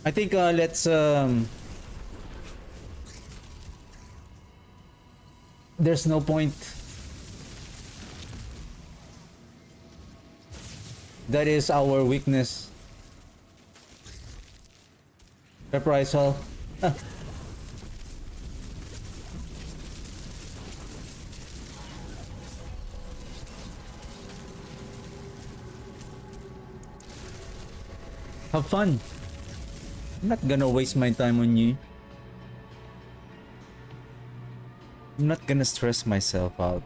I think let's there's no point. That is our weakness. Reprisal. Ah. Have fun. I'm not gonna waste my time on you. I'm not gonna stress myself out.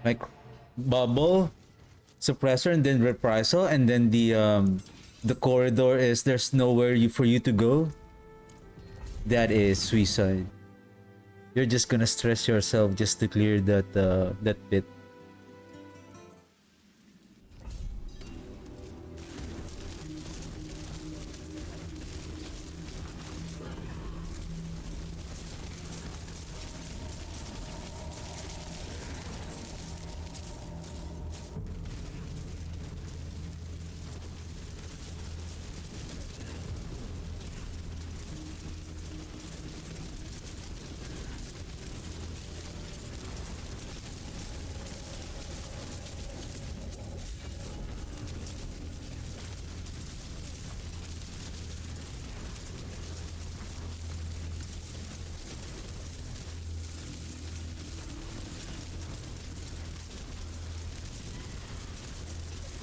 Like bubble, suppressor, and then reprisal, and then the corridor is there's nowhere for you to go. That is suicide. you're just gonna stress yourself just to clear that pit.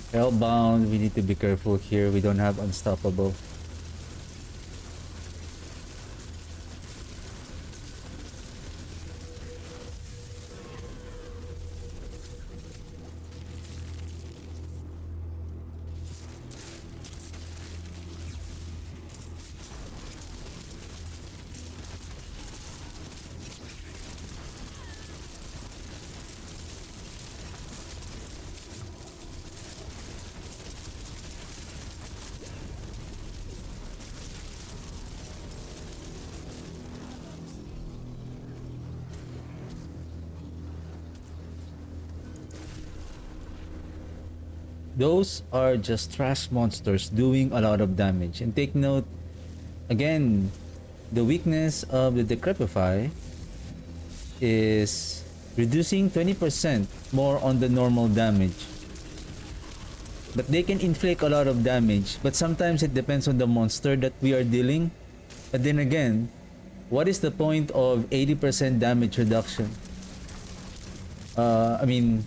Hellbound, we need to be careful here. We don't have unstoppable. Those are just trash monsters doing a lot of damage. And take note, again, the weakness of the Decrepify is reducing 20% more on the normal damage. But they can inflict a lot of damage, but sometimes it depends on the monster that we are dealing. But then again, what is the point of 80% damage reduction? I mean,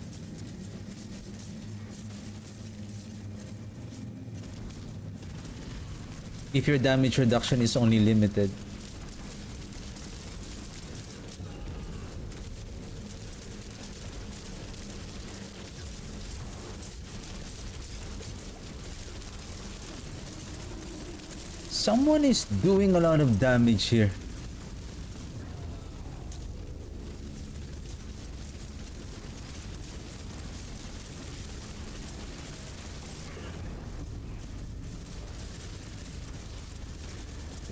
if your damage reduction is only limited. Someone is doing a lot of damage here.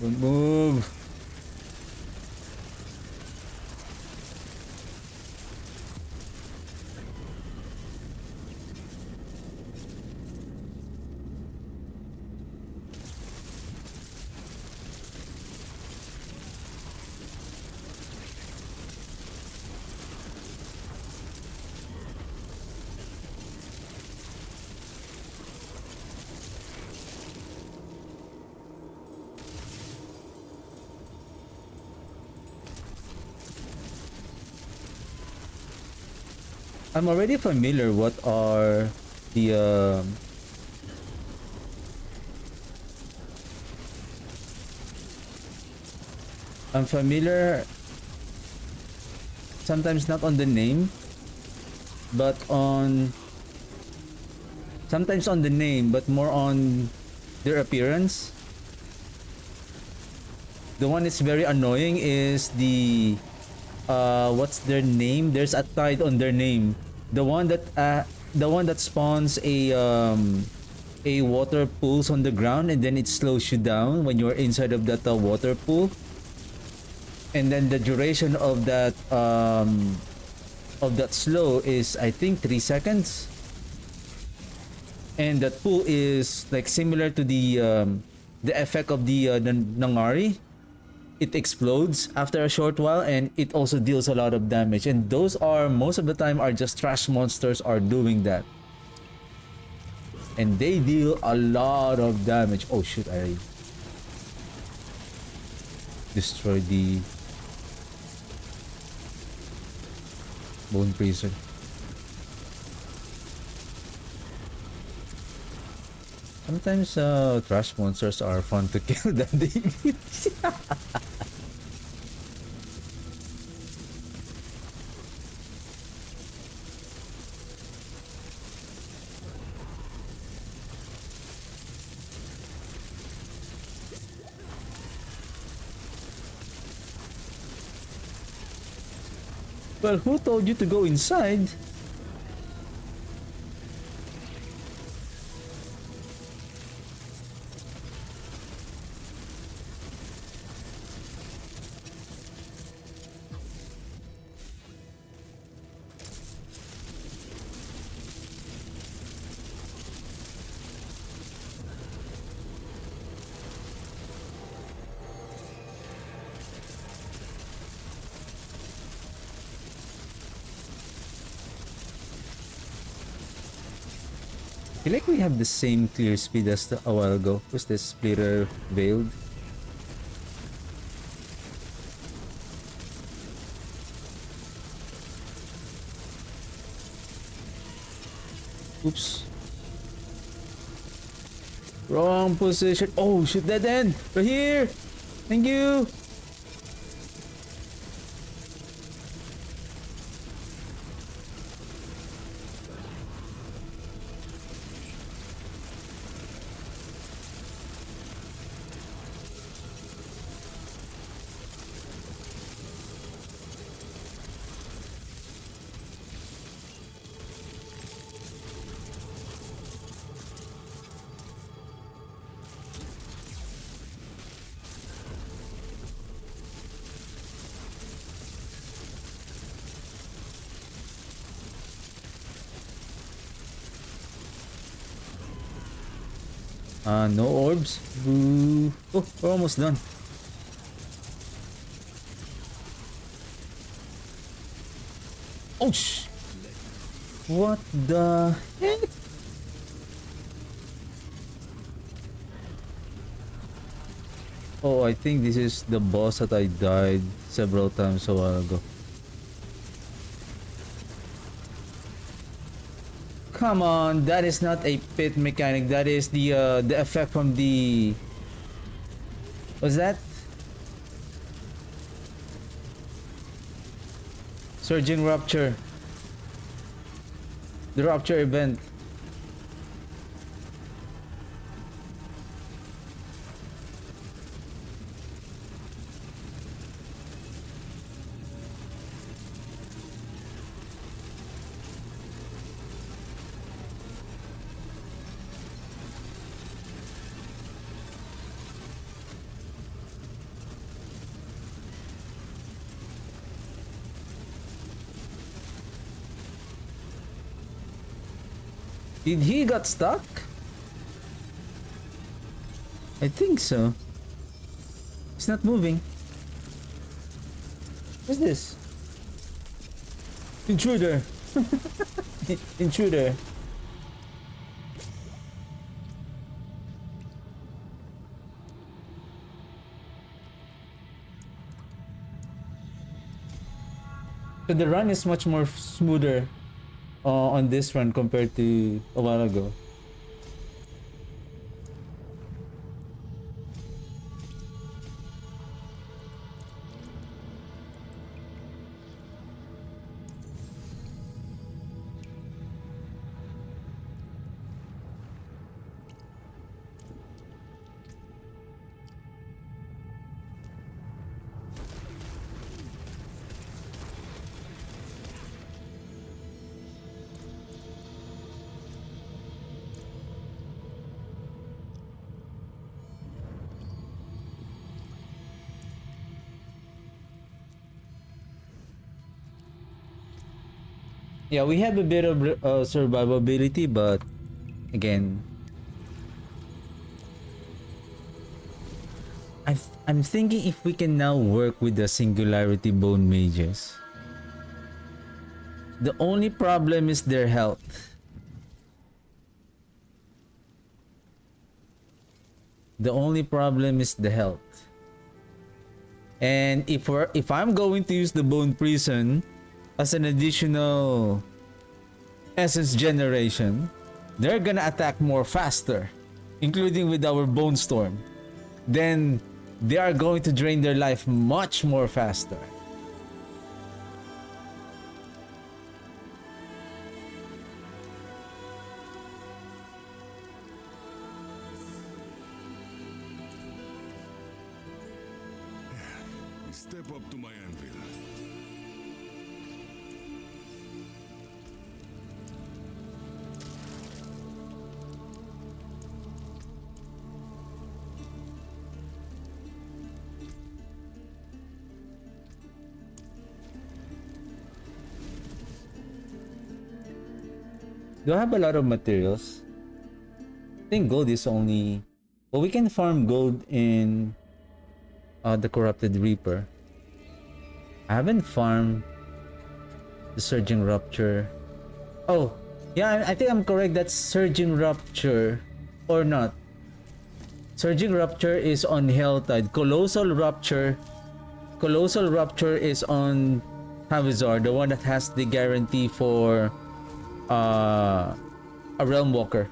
Move. I'm already familiar what are the I'm familiar sometimes not on the name but on sometimes on the name but more on their appearance. The one that's very annoying is the what's their name? There's a tide on their name. The one that spawns a water pools on the ground and then it slows you down when you're inside of that water pool. And then the duration of that slow is I think 3 seconds. And that pool is like similar to the effect of the Nangari. It explodes after a short while and it also deals a lot of damage, and those are most of the time are just trash monsters are doing that, and they deal a lot of damage. Oh shoot, I destroyed the bone freezer. Sometimes trash monsters are fun to kill than they Well, who told you to go inside? I feel like we have the same clear speed as a while ago. Who's this splitter veiled? Oops. Wrong position. Oh, shoot, dead end. Right here. Thank you. No orbs. Boo. Oh, we're almost done. Oh, what the heck? Oh, I think this is the boss that I died several times a while ago. Come on, that is not a pit mechanic. That is the effect from the... What's that? Surging Rupture. The Rupture event. Did he got stuck? I think so. It's not moving. What's this? Intruder. Intruder. So the run is much more smoother on this run compared to a while ago. Yeah, we have a bit of survivability, but again, I'm thinking if we can now work with the Singularity Bone Mages. The only problem is their health. The only problem is the health. And if I'm going to use the Bone Prison as an additional essence generation, they're gonna attack more faster, including with our Bone Storm. Then they are going to drain their life much more faster. Step up to my anvil. Do I have a lot of materials? I think gold is only... Well, we can farm gold in the Corrupted Reaper. I haven't farmed the Surging Rupture. Oh, yeah, I think I'm correct. That's Surging Rupture. Or not. Surging Rupture is on Helltide. Colossal Rupture is on Havizar, the one that has the guarantee for a Realm Walker.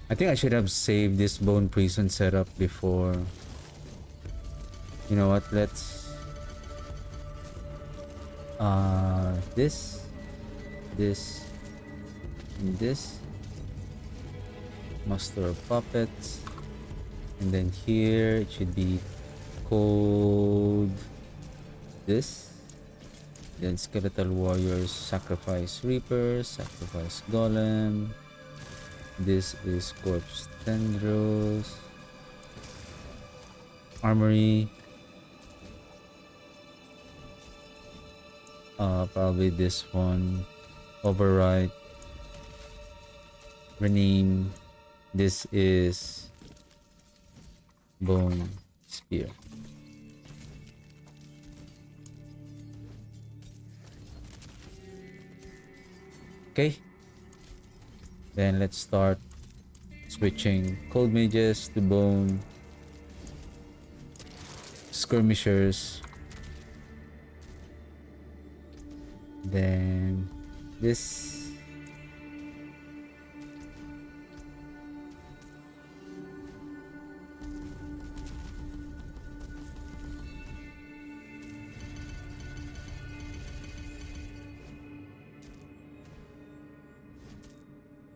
I think I should have saved this bone prison setup before. You know what, let's this and this. Master of Puppets, and then here it should be code this. Then Skeletal Warriors, Sacrifice Reapers, Sacrifice Golem. This is Corpse Tendrils, Armory. Probably this one. Override. Rename. This is Bone Spear. Okay. Then let's start switching Cold Mages to Bone Skirmishers. Then this.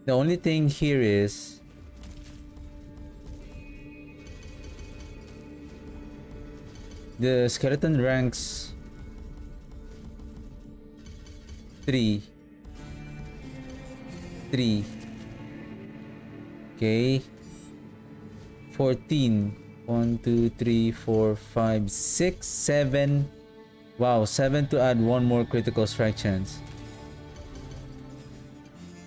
The only thing here is the skeleton ranks 3. Okay. 14. 1, 2, 3, 4, 5, 6, 7. Wow, 7 to add one more critical strike chance.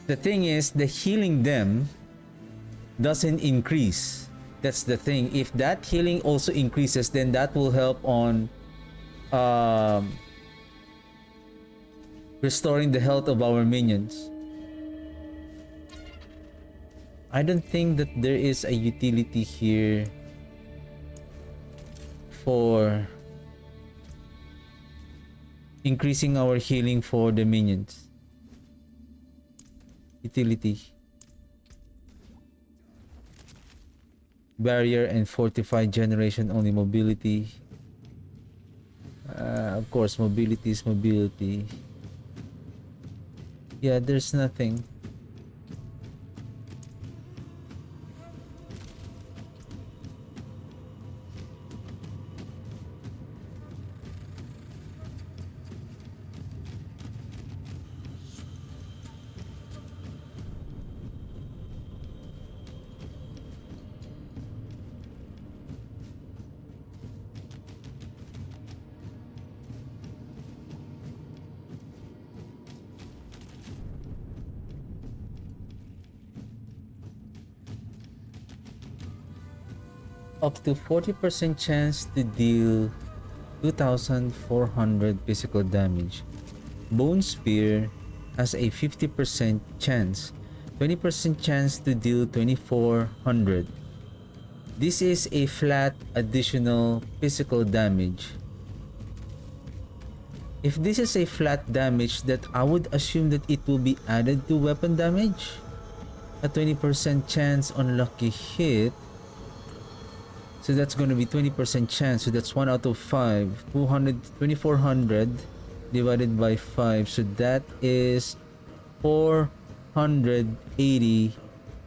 The thing is, the healing them doesn't increase. That's the thing. If that healing also increases, then that will help on restoring the health of our minions. I don't think that there is a utility here for increasing our healing for the minions. Utility. Barrier and fortified generation only. Mobility. Of course, mobility is mobility. Yeah, there's nothing. Up to 40% chance to deal 2,400 physical damage. Bone Spear has a 50% chance, 20% chance to deal 2400. This is a flat additional physical damage. If this is a flat damage, that I would assume that it will be added to weapon damage. A 20% chance on lucky hit. So that's going to be 20% chance. So that's 1 out of 5. 2400 divided by 5. So that is 480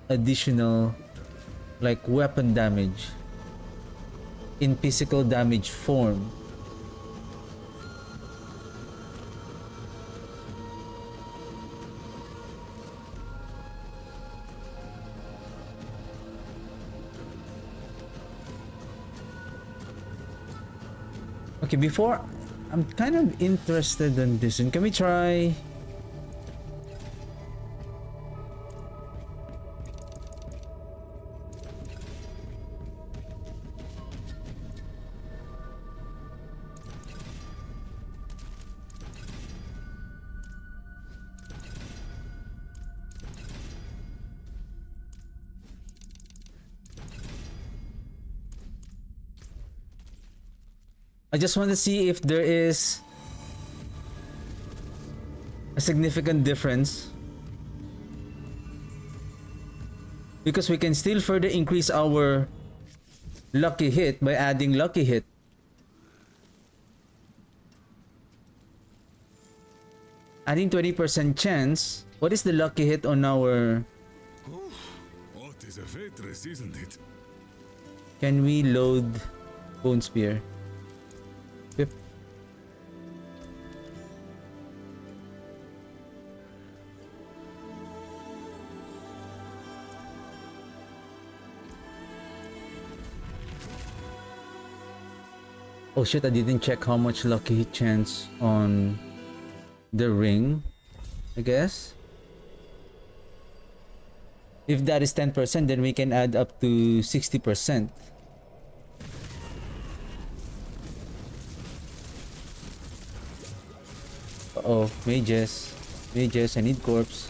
additional like weapon damage in physical damage form. Okay, before I'm kind of interested in this one. Can we try? I just want to see if there is a significant difference, because we can still further increase our lucky hit by adding lucky hit. Adding 20% chance. What is the lucky hit on our... Oh, what is a waitress, isn't it? Can we load Bone Spear? Yep. Oh shit, I didn't check how much lucky hit chance on the ring, I guess. If that is 10%, then we can add up to 60%. Uh-oh, mages. Mages, I need corpse.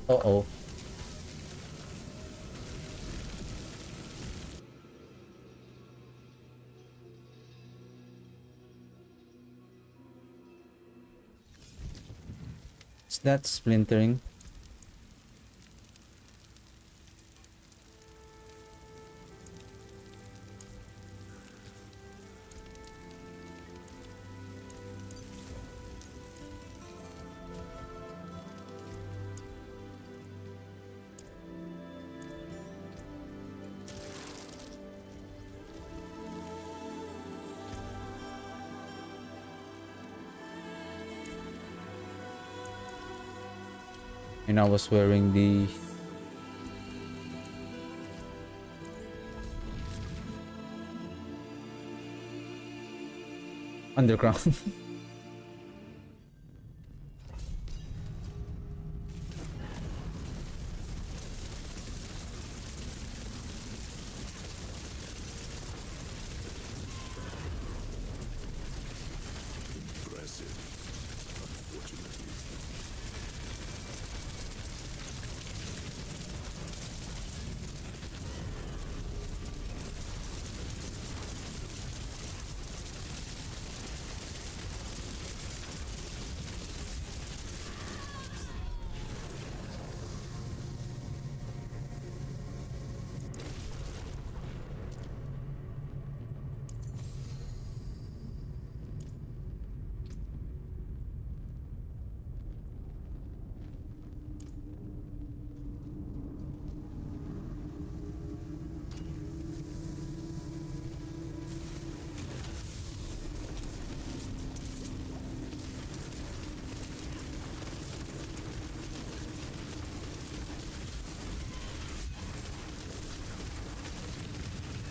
Uh-oh. Is that splintering? And I was wearing the underground. Impressive, unfortunately.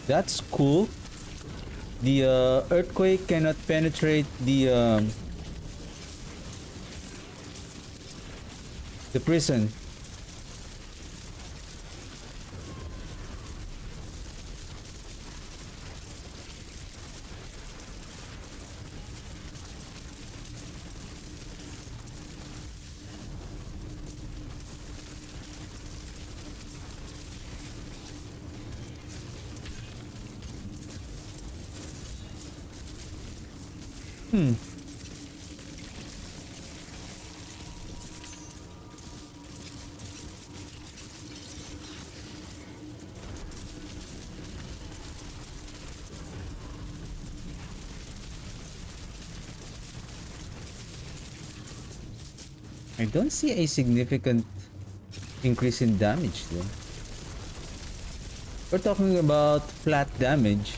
That's cool. The earthquake cannot penetrate the prison. Hmm. I don't see a significant increase in damage though. We're talking about flat damage.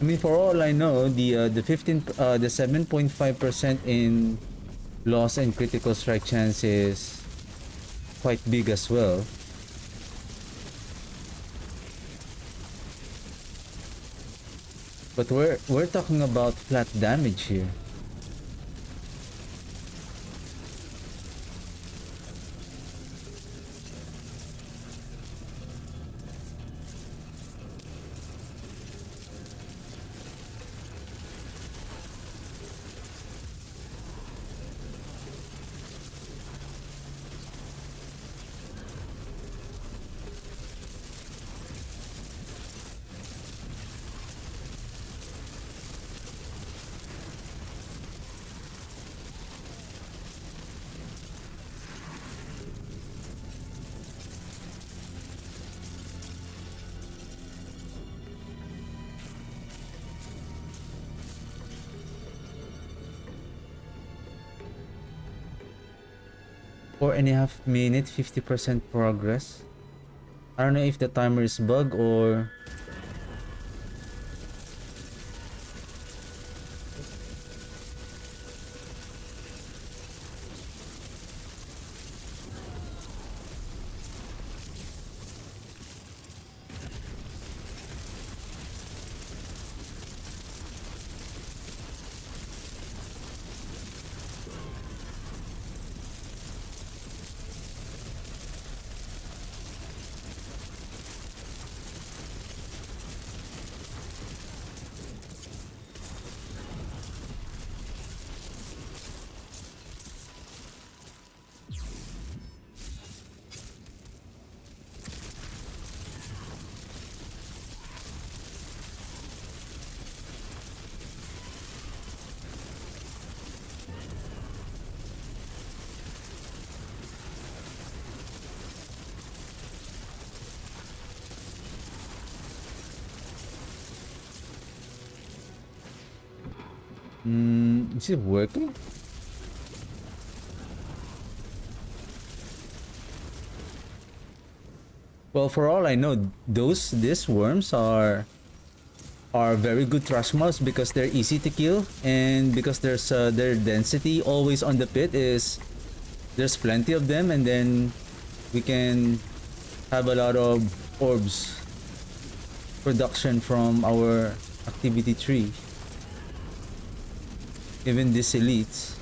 I mean, for all I know, the 7.5% in loss and critical strike chance is quite big as well. But we're talking about flat damage here. Four and a half minute, 50% progress. I don't know if the timer is bug or is it working? Well, for all I know, these worms are very good trash mobs because they're easy to kill and because their density always on the pit is there's plenty of them, and then we can have a lot of orbs production from our activity tree. Even these elites.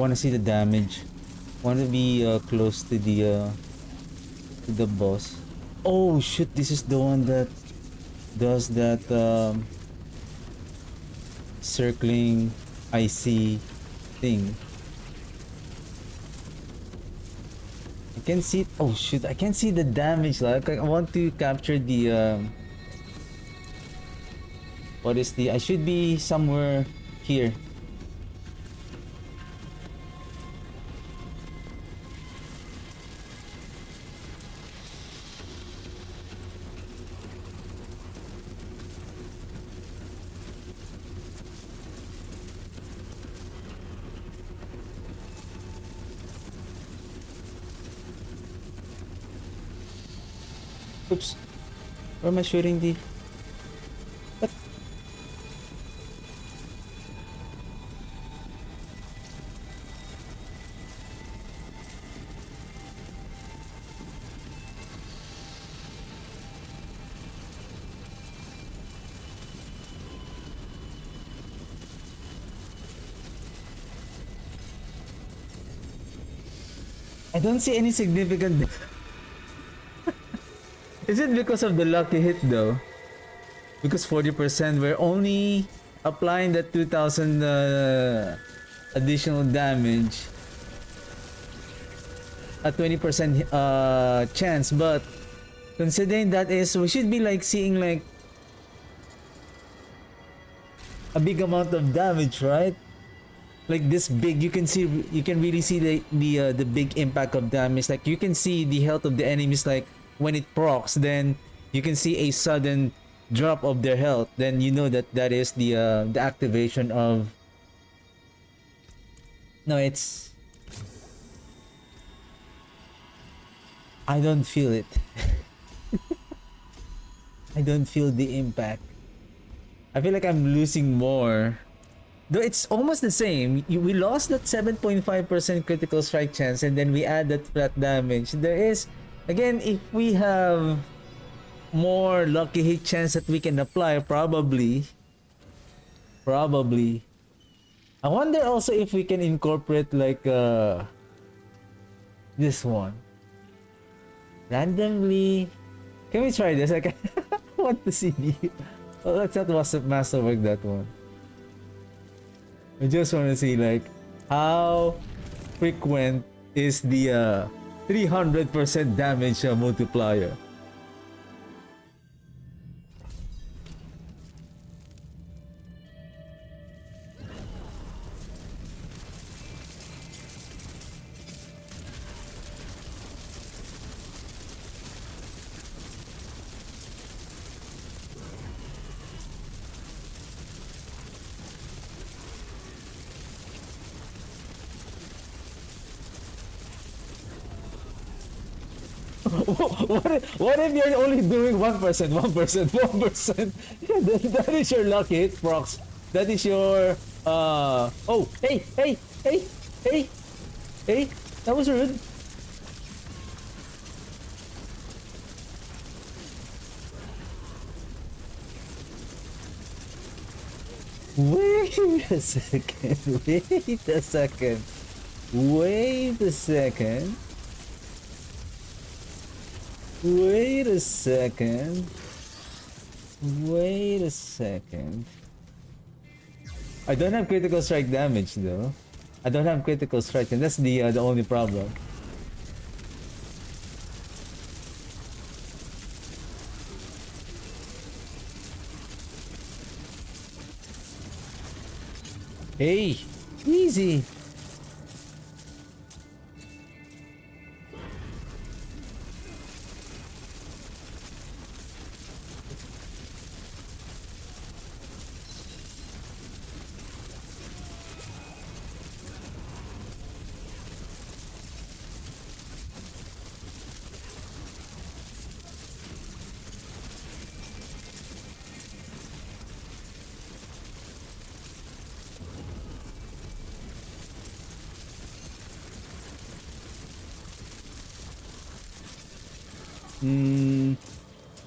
Want to see the damage. Want to be close to the boss. Oh shit! This is the one that does that circling icy thing. I can see. Oh shoot! I can see the damage. Like I want to capture the. What is the? I should be somewhere here. Oops. Where am I shooting the? What? I don't see any significant. Is it because of the lucky hit though? Because 40% we're only applying that 2000 additional damage. A 20% chance, but considering that is, we should be like seeing like a big amount of damage, right? Like this big, you can really see the big impact of damage. Like you can see the health of the enemies, like when it procs, then you can see a sudden drop of their health. Then you know that that is the activation of. No, it's. I don't feel it. I don't feel the impact. I feel like I'm losing more. Though it's almost the same. We lost that 7.5% critical strike chance, and then we add that flat damage. There is, again, if we have more lucky hit chance that we can apply, probably. I wonder also if we can incorporate like this one. Randomly. Can we try this? I want to see the. Oh, let's not masterwork that one. I just want to see like how frequent is the 300% damage multiplier. What if you're only doing 1%, 1%, 1%? Yeah, that is your lucky hit procs. That is your oh, hey, that was rude. Wait a second. Wait a second. Wait a second. Wait a second. Wait a second. I don't have critical strike damage though. I don't have critical strike, and that's the only problem. Hey, easy.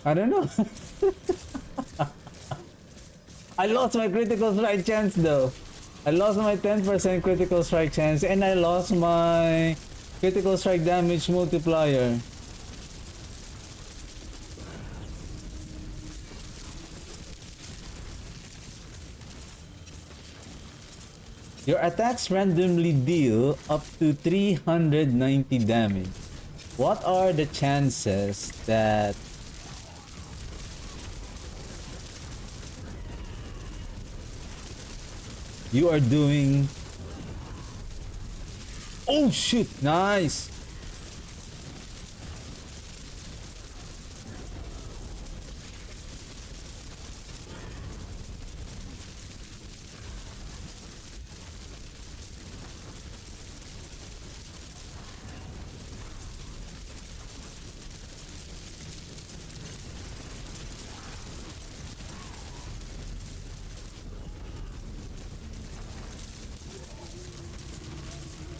I don't know. I lost my critical strike chance though. I lost my 10% critical strike chance and I lost my critical strike damage multiplier. Your attacks randomly deal up to 390 damage. What are the chances that you are doing? Oh shoot, nice.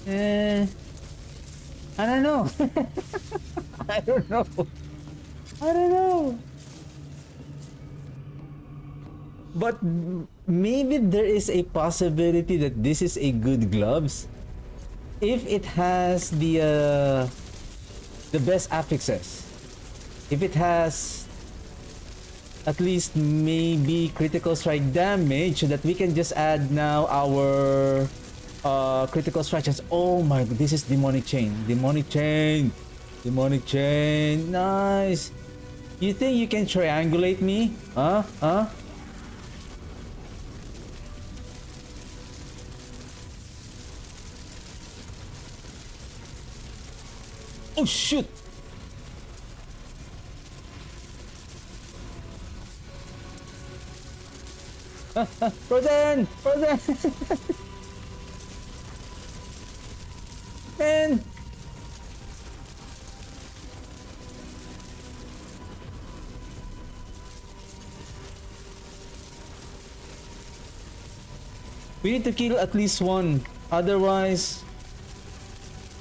Eh, I don't know. I don't know. I don't know. But maybe there is a possibility that this is a good gloves if it has the best affixes. If it has at least maybe critical strike damage, so that we can just add now our critical strikes. Oh my, this is demonic chain. Demonic chain. Demonic chain. Nice. You think you can triangulate me? Huh? Huh? Oh shoot! Frozen! Frozen! Man! We need to kill at least one. Otherwise...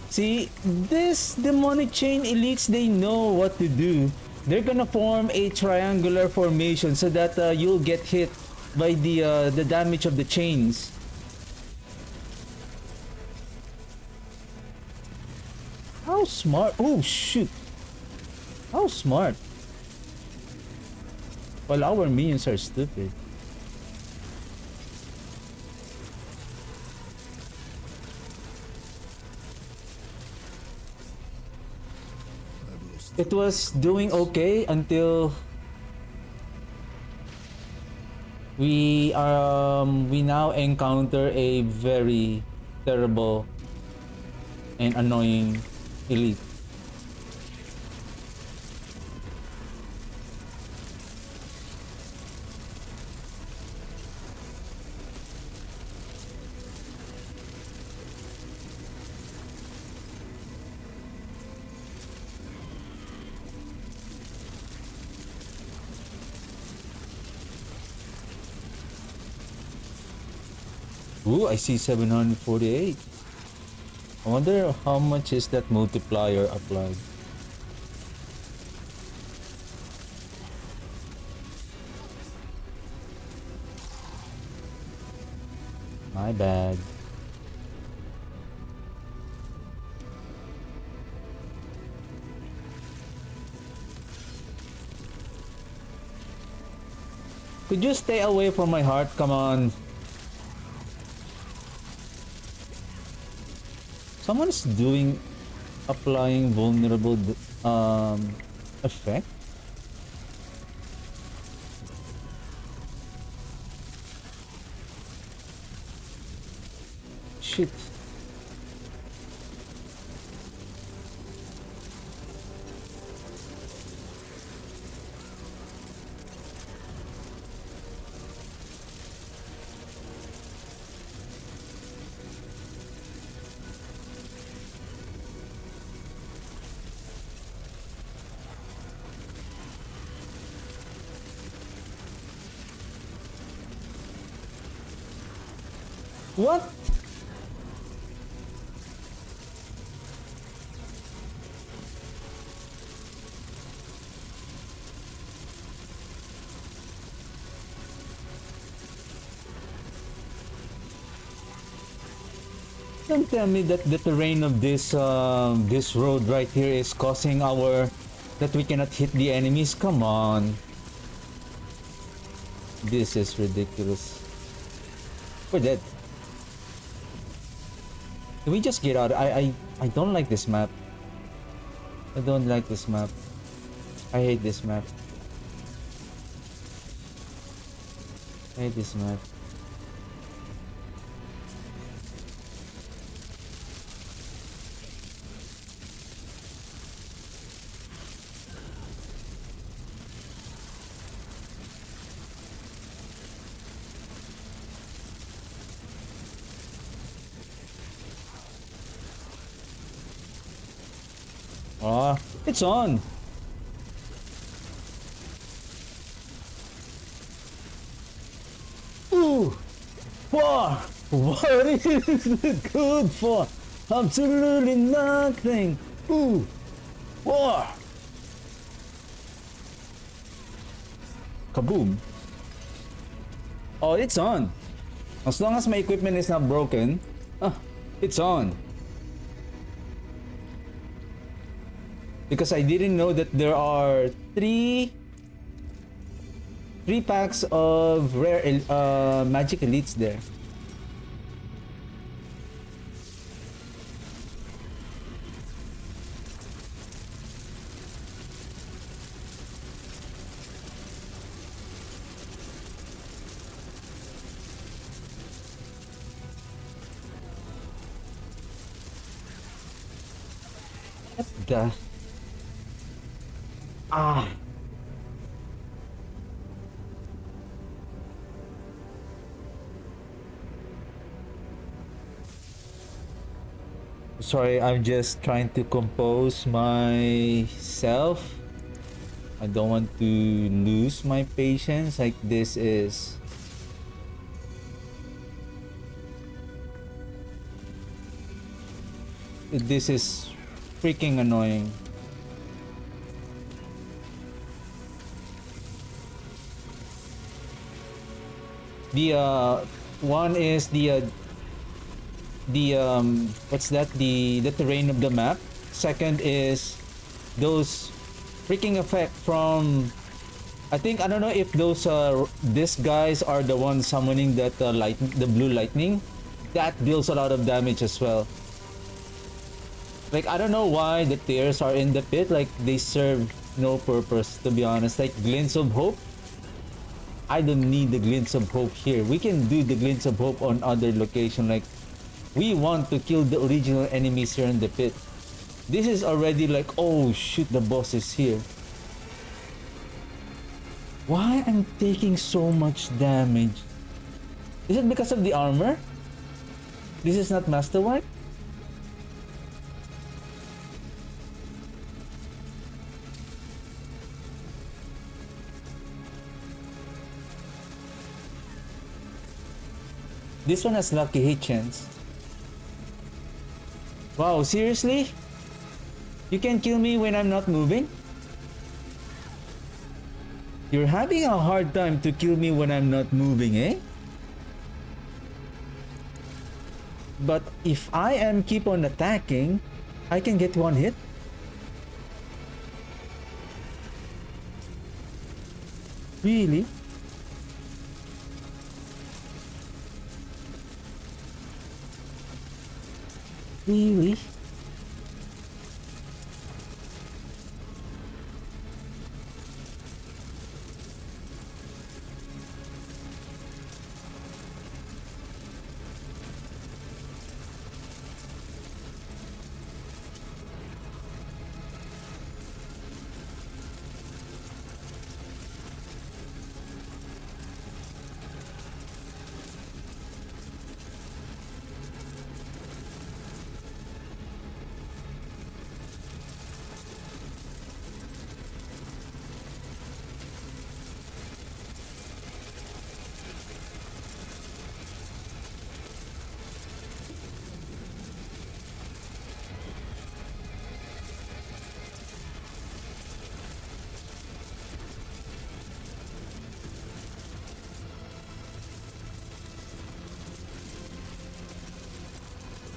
See, this demonic chain elites, they know what to do. They're gonna form a triangular formation so that you'll get hit by the damage of the chains. How smart? Oh shoot! How smart? Well, our minions are stupid. It was doing okay until we now encounter a very terrible and annoying elite. Ooh, I see 748. I wonder how much is that multiplier applied. My bad. Could you stay away from my heart? Come on. Someone's applying vulnerable effect. Shit. What? Don't tell me that the terrain of this road right here is causing our that we cannot hit the enemies. Come on. This is ridiculous. We're dead. Can we just get out? I don't like this map. I don't like this map. I hate this map. I hate this map. Ah, it's on. Ooh, what? What is it good for? Absolutely nothing. Ooh, what? Kaboom. Oh, it's on. As long as my equipment is not broken, it's on. Because I didn't know that there are three packs of rare magic elites there. What the? Ah. Sorry, I'm just trying to compose myself. I don't want to lose my patience. Like this is freaking annoying. The one is the what's that, the terrain of the map. Second is those freaking effect from, I don't know if those these guys are the ones summoning that the blue lightning that deals a lot of damage as well. Like I don't know why the tears are in the pit. Like they serve no purpose, to be honest. Like glints of hope, I don't need the glints of hope here. We can do the glints of hope on other location. Like we want to kill the original enemies here in the pit. This is already like, oh shoot, the boss is here. Why I'm taking so much damage? Is it because of the armor? This is not masterwork? This one has lucky hit chance. Wow, seriously? You can kill me when I'm not moving? You're having a hard time to kill me when I'm not moving, eh? But if I am keep on attacking, I can get one hit. Really? Really?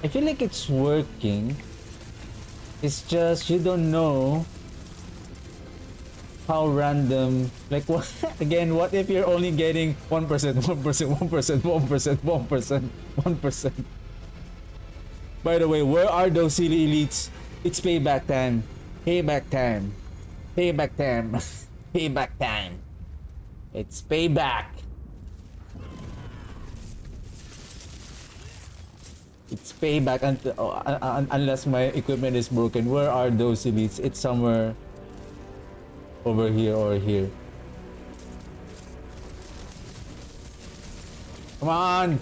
I feel like it's working. It's just you don't know how random. Like what? Again, what if you're only getting 1%, 1%, 1%, 1%, 1%, 1%? By the way, where are those silly elites? It's payback time. Payback time. Payback time. Payback time. It's payback. It's payback unless my equipment is broken. Where are those elites? It's somewhere over here or here. Come on!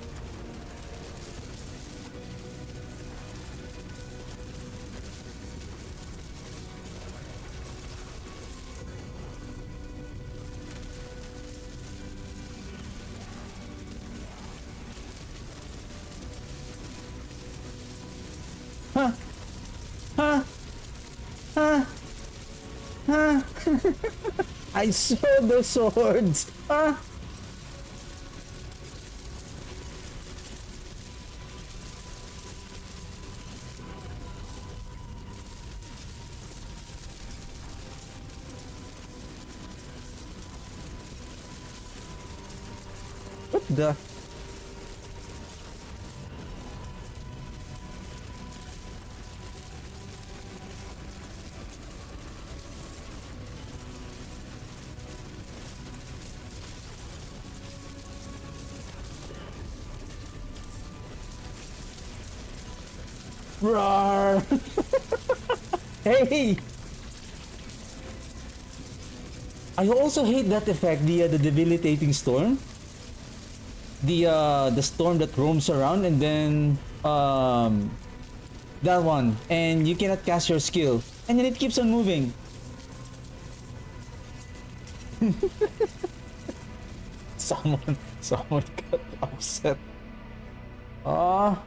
Huh? Huh? Huh? Huh? I saw the swords! Huh? What the? Roar! Hey! I also hate that effect, the debilitating storm. The storm that roams around and then that one, and you cannot cast your skill and then it keeps on moving. Someone got upset. Ah,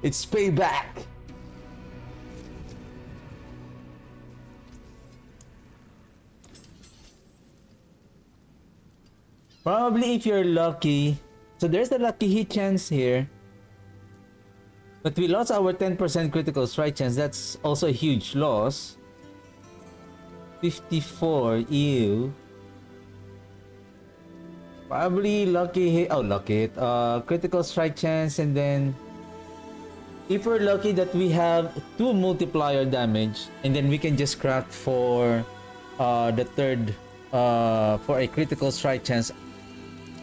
it's payback. Probably if you're lucky. So there's the lucky hit chance here. But we lost our 10% critical strike chance. That's also a huge loss. 54, ew. Probably lucky hit. Oh, lucky hit. Critical strike chance, and then if we're lucky that we have 2 multiplier damage, and then we can just craft for the third for a critical strike chance.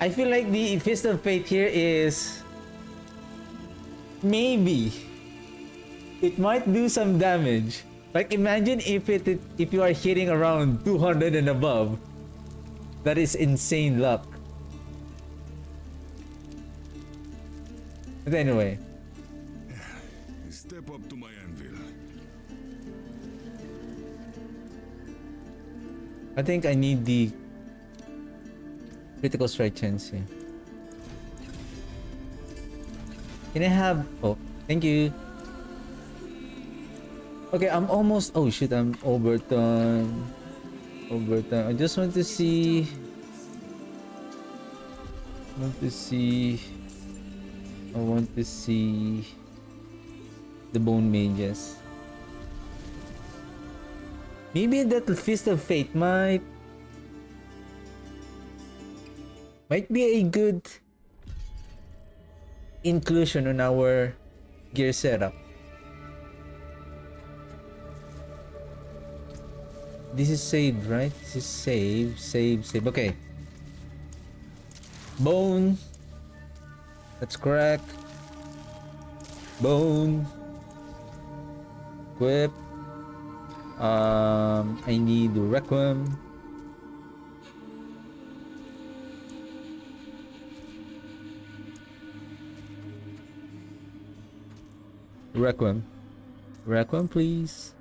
I feel like the Fist of Fate here is maybe it might do some damage. Like imagine if if you are hitting around 200 and above. That is insane luck. But anyway, Step up to my anvil. I think I need the critical strike chance here. Can I have... Oh, thank you. Okay, I'm almost... Oh shit, I'm overtime. Overtime. I just want to see... I want to see... the Bone Mages. Maybe that Fist of Fate might be a good inclusion on our gear setup. This is saved, right? This is save. Okay. Bone. That's correct. Bone. Equip. I need Requiem. Requiem, please.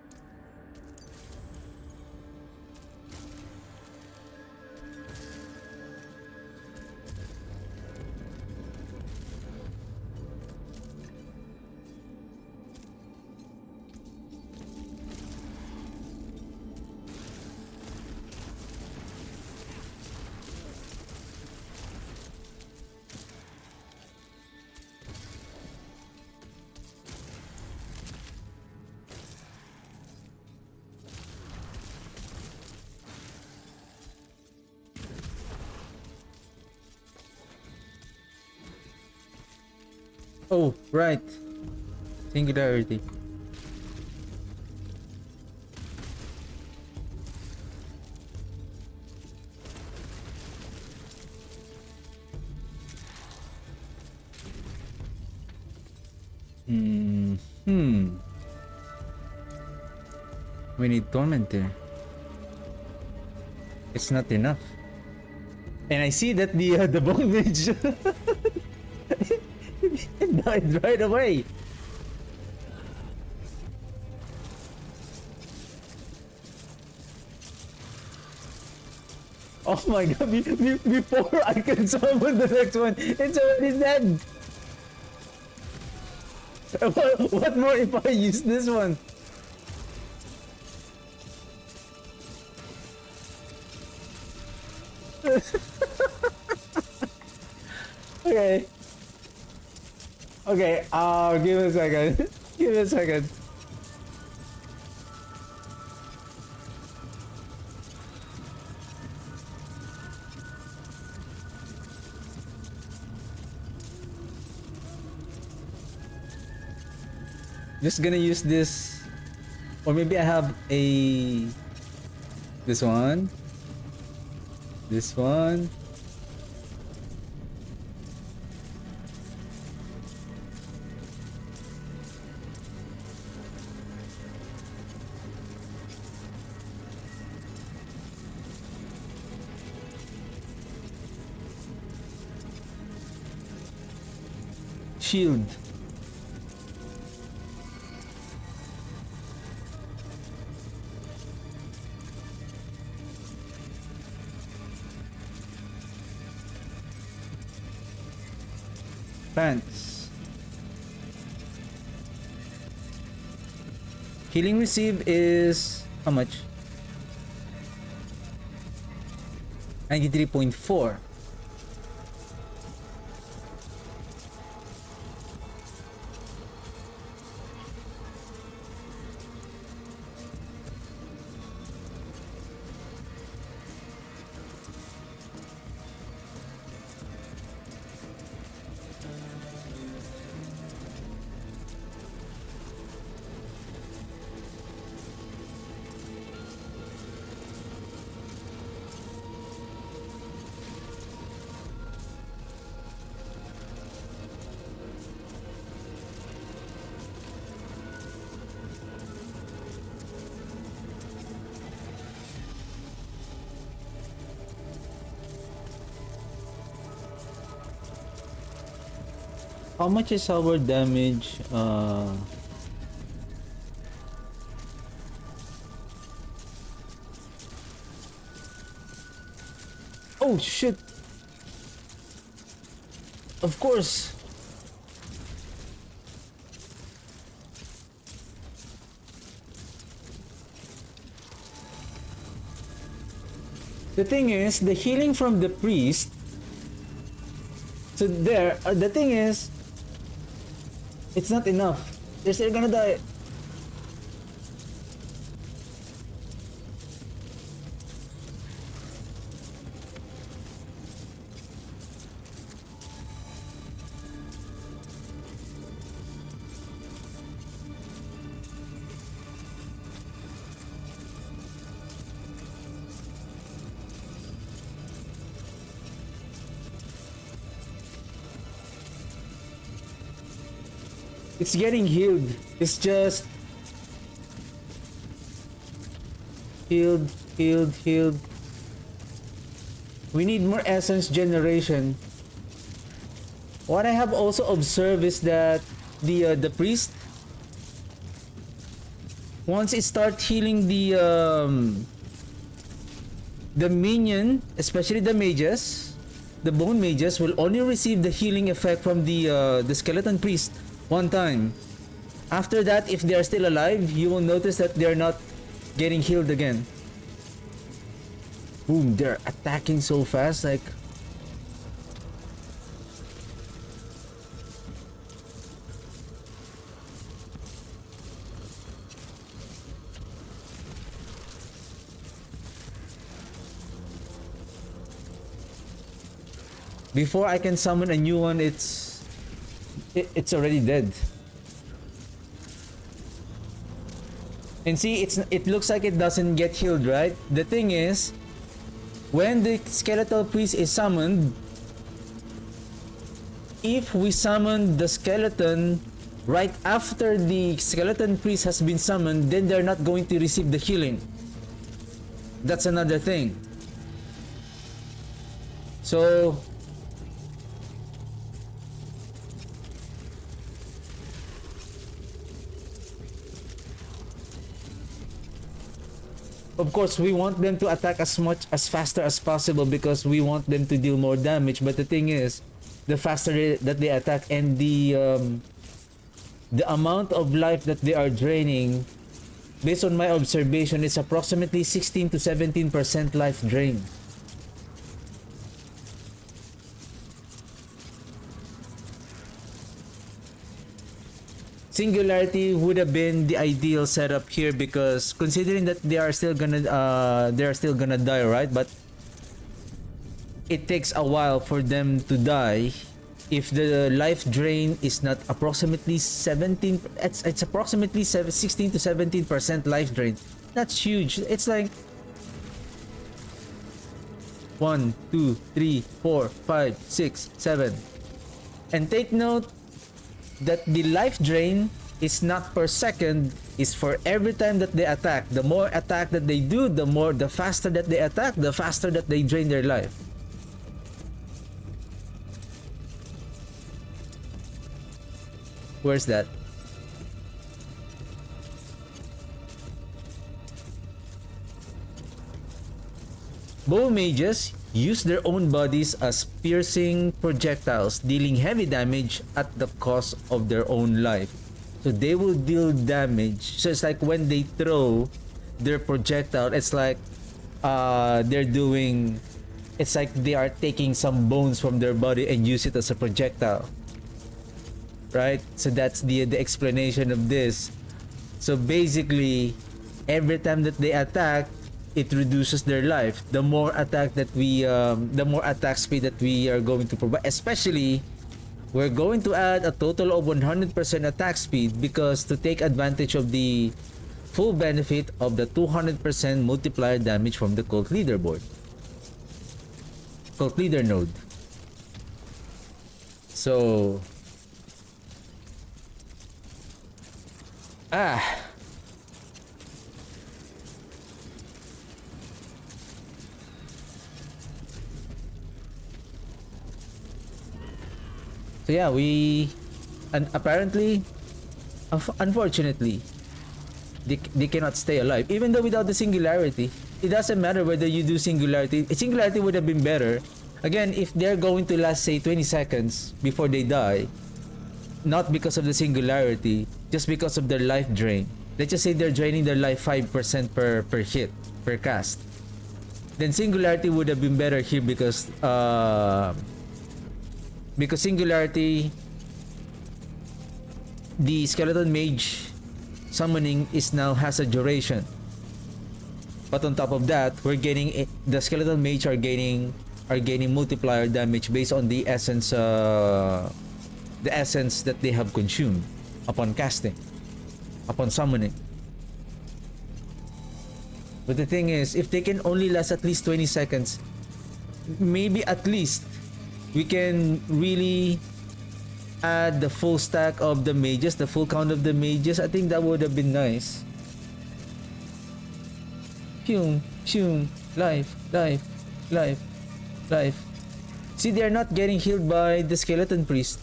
Oh, right. Singularity. Hmm. We need Tormentor. It's not enough. And I see that the bone mage died right away. Oh my god, before I can summon the next one, it's already dead. What more if I use this one? Okay. Okay, give me a second. Give me a second. Just gonna use this. Or maybe I have a... This one. This one. Shield. Pants. Healing received is how much? 93.4. How much is our damage? Oh shit! Of course! The thing is, the healing from the priest. So there, the thing is, it's not enough. They're still gonna die. It's getting healed. It's just healed, healed, healed. We need more essence generation. What I have also observed is that the priest, once it starts healing the minion, especially the mages, the bone mages will only receive the healing effect from the skeleton priest one time. After that, if they are still alive, you will notice that they're not getting healed again. Boom, they're attacking so fast, like... Before I can summon a new one, it's it's already dead. And see, it looks like it doesn't get healed, right? The thing is, when the skeletal priest is summoned, if we summon the skeleton right after the skeleton priest has been summoned, then they're not going to receive the healing. That's another thing. So of course we want them to attack as much as faster as possible because we want them to deal more damage, but the thing is, the faster that they attack and the amount of life that they are draining, based on my observation, it's approximately 16 to 17% life drain. Singularity would have been the ideal setup here because considering that they are still gonna die, right? But it takes a while for them to die. If the life drain is not approximately 17, it's approximately 16 to 17% life drain. That's huge. It's like 1, 2, 3, 4, 5, 6, 7. And take note that the life drain is not per second, is for every time that they attack. The more attack that they do, the faster that they attack, the faster that they drain their life. Where's that? Bow mages use their own bodies as piercing projectiles, dealing heavy damage at the cost of their own life. So they will deal damage. So it's like when they throw their projectile, it's like it's like they are taking some bones from their body and use it as a projectile. Right? So that's the explanation of this. So basically, every time that they attack, it reduces their life. The more attack speed that we are going to provide. Especially, we're going to add a total of 100% attack speed because to take advantage of the full benefit of the 200% multiplier damage from the cult leader node. So So yeah, and apparently, unfortunately, they cannot stay alive. Even though without the singularity, it doesn't matter whether you do singularity. Singularity would have been better. Again, if they're going to last, say, 20 seconds before they die, not because of the singularity, just because of their life drain. Let's just say they're draining their life 5% per hit, per cast. Then singularity would have been better here because singularity, the skeleton mage summoning has a duration. But on top of that, the skeleton mage are gaining multiplier damage based on the essence that they have consumed upon casting, upon summoning. But the thing is, if they can only last at least 20 seconds, maybe at least we can really add the full stack of the mages, the full count of the mages. I think that would have been nice. Life. See, they're not getting healed by the skeleton priest.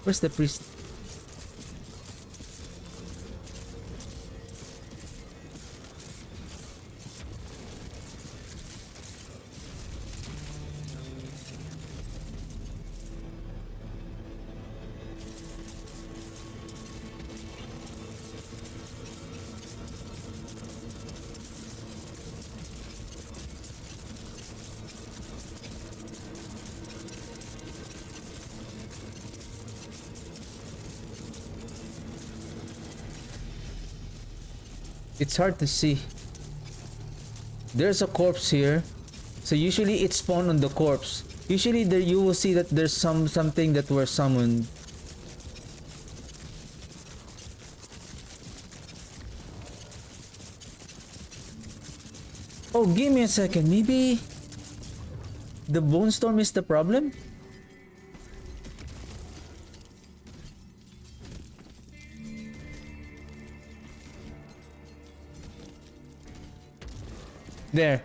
Where's the priest? It's hard to see. There's a corpse here. So usually it spawned on the corpse. Usually there you will see that there's something that were summoned. Oh, give me a second. Maybe the bone storm is the problem? There.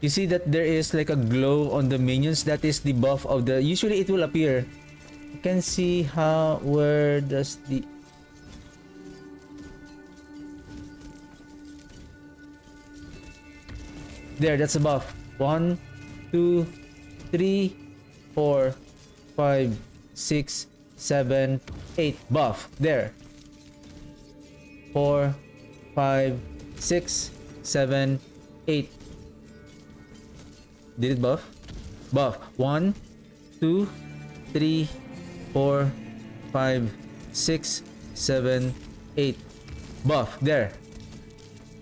You see that there is like a glow on the minions. That is the buff of the... Usually it will appear. You can see how... Where does the... There, that's a buff. 1, 2, 3, 4, 5, 6, 7, 8. Buff. There. 4, 5, 6, 7, 8. Did it buff? Buff. 1, 2, 3, 4, 5, 6, 7, 8. Buff. There.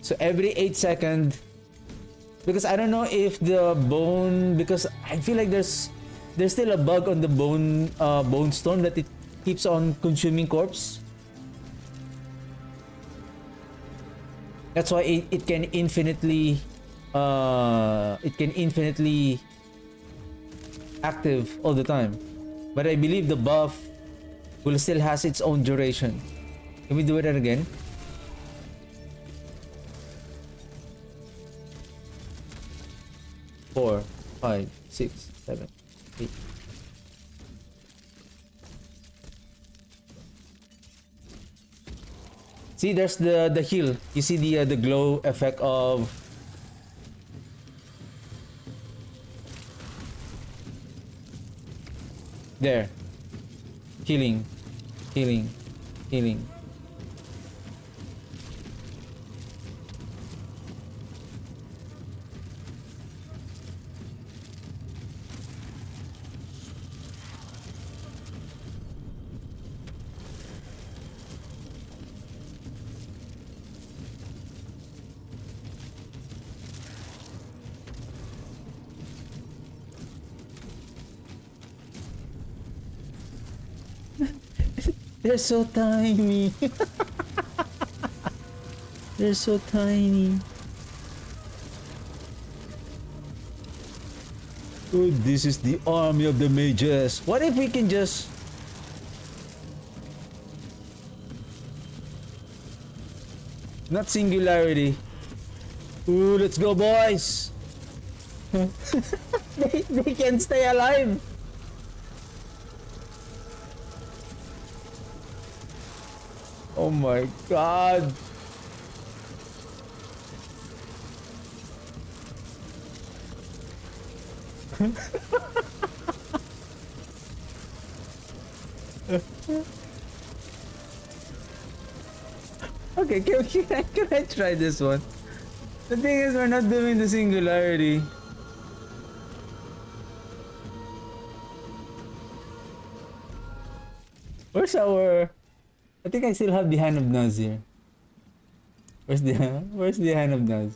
So every 8 seconds... Because I don't know if the bone... Because I feel like there's still a bug on the bone storm that it keeps on consuming corpse. That's why it can infinitely active all the time. But I believe the buff will still has its own duration. Can we do it again? Four, 5, 6, 7, 8. See, there's the heal. You see the glow effect of... There. Healing. Healing. Healing. They're so tiny. They're so tiny. Oh, this is the army of the mages. What if we can just... Not singularity. Ooh, let's go, boys. they can stay alive. Oh my god. Okay, can I try this one? The thing is, we're not doing the singularity. Where's our... I think I still have the Hand of Nazir. Where's the Hand of Nazir?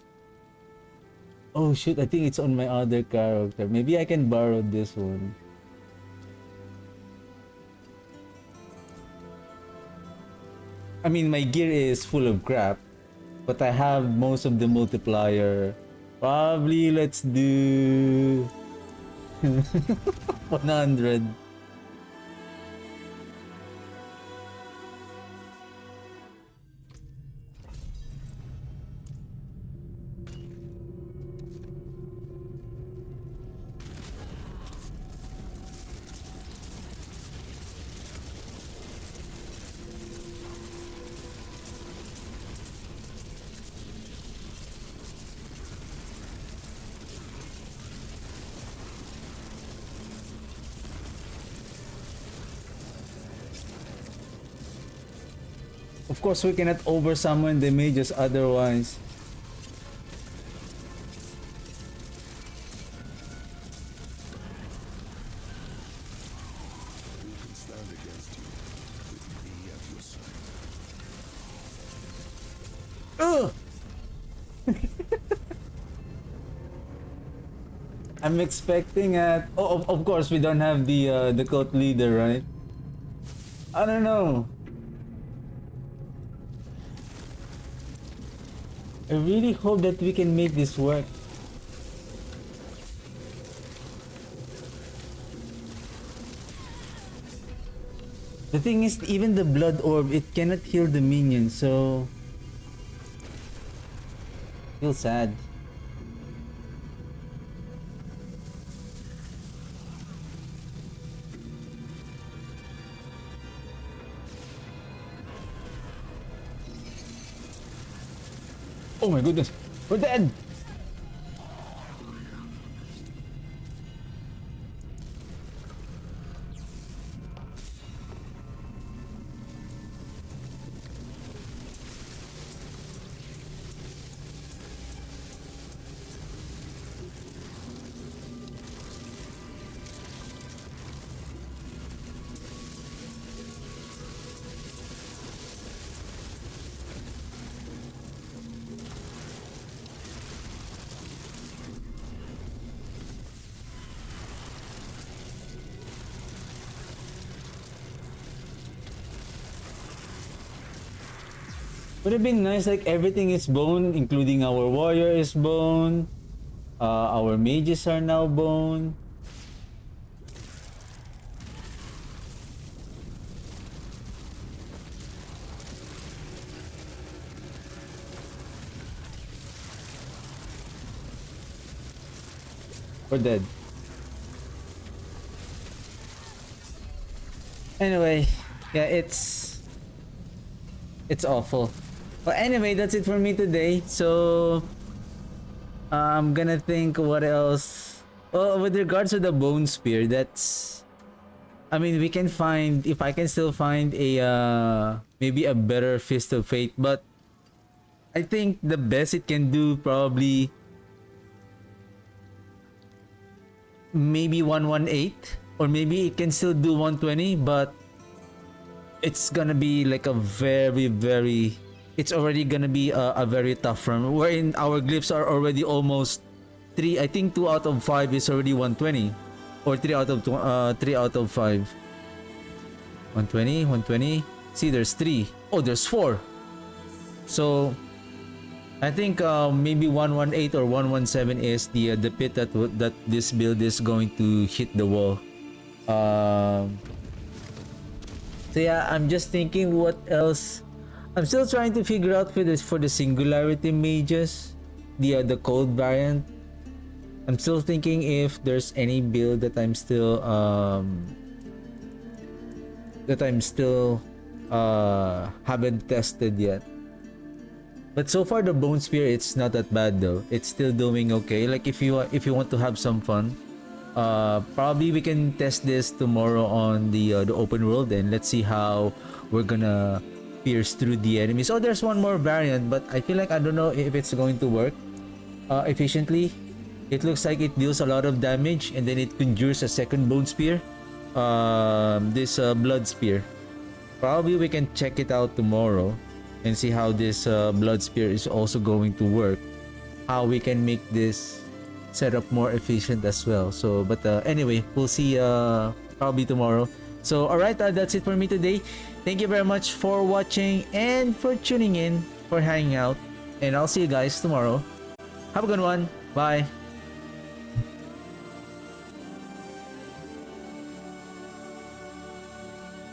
Oh shoot, I think it's on my other character. Maybe I can borrow this one. I mean, my gear is full of crap, but I have most of the multiplier. Probably let's do 100. Of course, we cannot oversummon the mages otherwise. Who can stand against you with me at your side? Ugh! I'm expecting at. Oh, of course, we don't have the cult leader, right? I don't know. I really hope that we can make this work. The thing is, even the blood orb, it cannot heal the minion, so feel sad. Oh my goodness, we're dead! Would have been nice, like everything is bone, including our warrior is bone. Our mages are now bone. We're dead. Anyway, yeah, it's awful. But anyway, that's it for me today. So I'm gonna think what else. Well, with regards to the bone spear, that's. I mean, we can find, if I can still find a maybe a better fist of fate, but I think the best it can do probably maybe 118, or maybe it can still do 120, but it's gonna be like a very, it's already gonna be a very tough run, wherein our glyphs are already almost 3. I think 2 out of 5 is already 120, or 3 out of 3 out of 5. 120. See, there's 3. Oh, there's 4. So I think maybe 118 or 117 is the pit that this build is going to hit the wall. So yeah, I'm just thinking what else. I'm still trying to figure out for the singularity mages, the cold variant. I'm still thinking if there's any build that I'm still haven't tested yet. But so far the bone spear, it's not that bad though. It's still doing okay. Like if you want to have some fun, probably we can test this tomorrow on the open world, and let's see how we're gonna pierce through the enemies. Oh, there's one more variant, but I feel like I don't know if it's going to work efficiently. It looks like it deals a lot of damage, and then it conjures a second bone spear. This blood spear. Probably we can check it out tomorrow and see how this blood spear is also going to work. How we can make this setup more efficient as well. So, but anyway, we'll see probably tomorrow. So, alright, that's it for me today. Thank you very much for watching and for tuning in, for hanging out. And I'll see you guys tomorrow. Have a good one. Bye.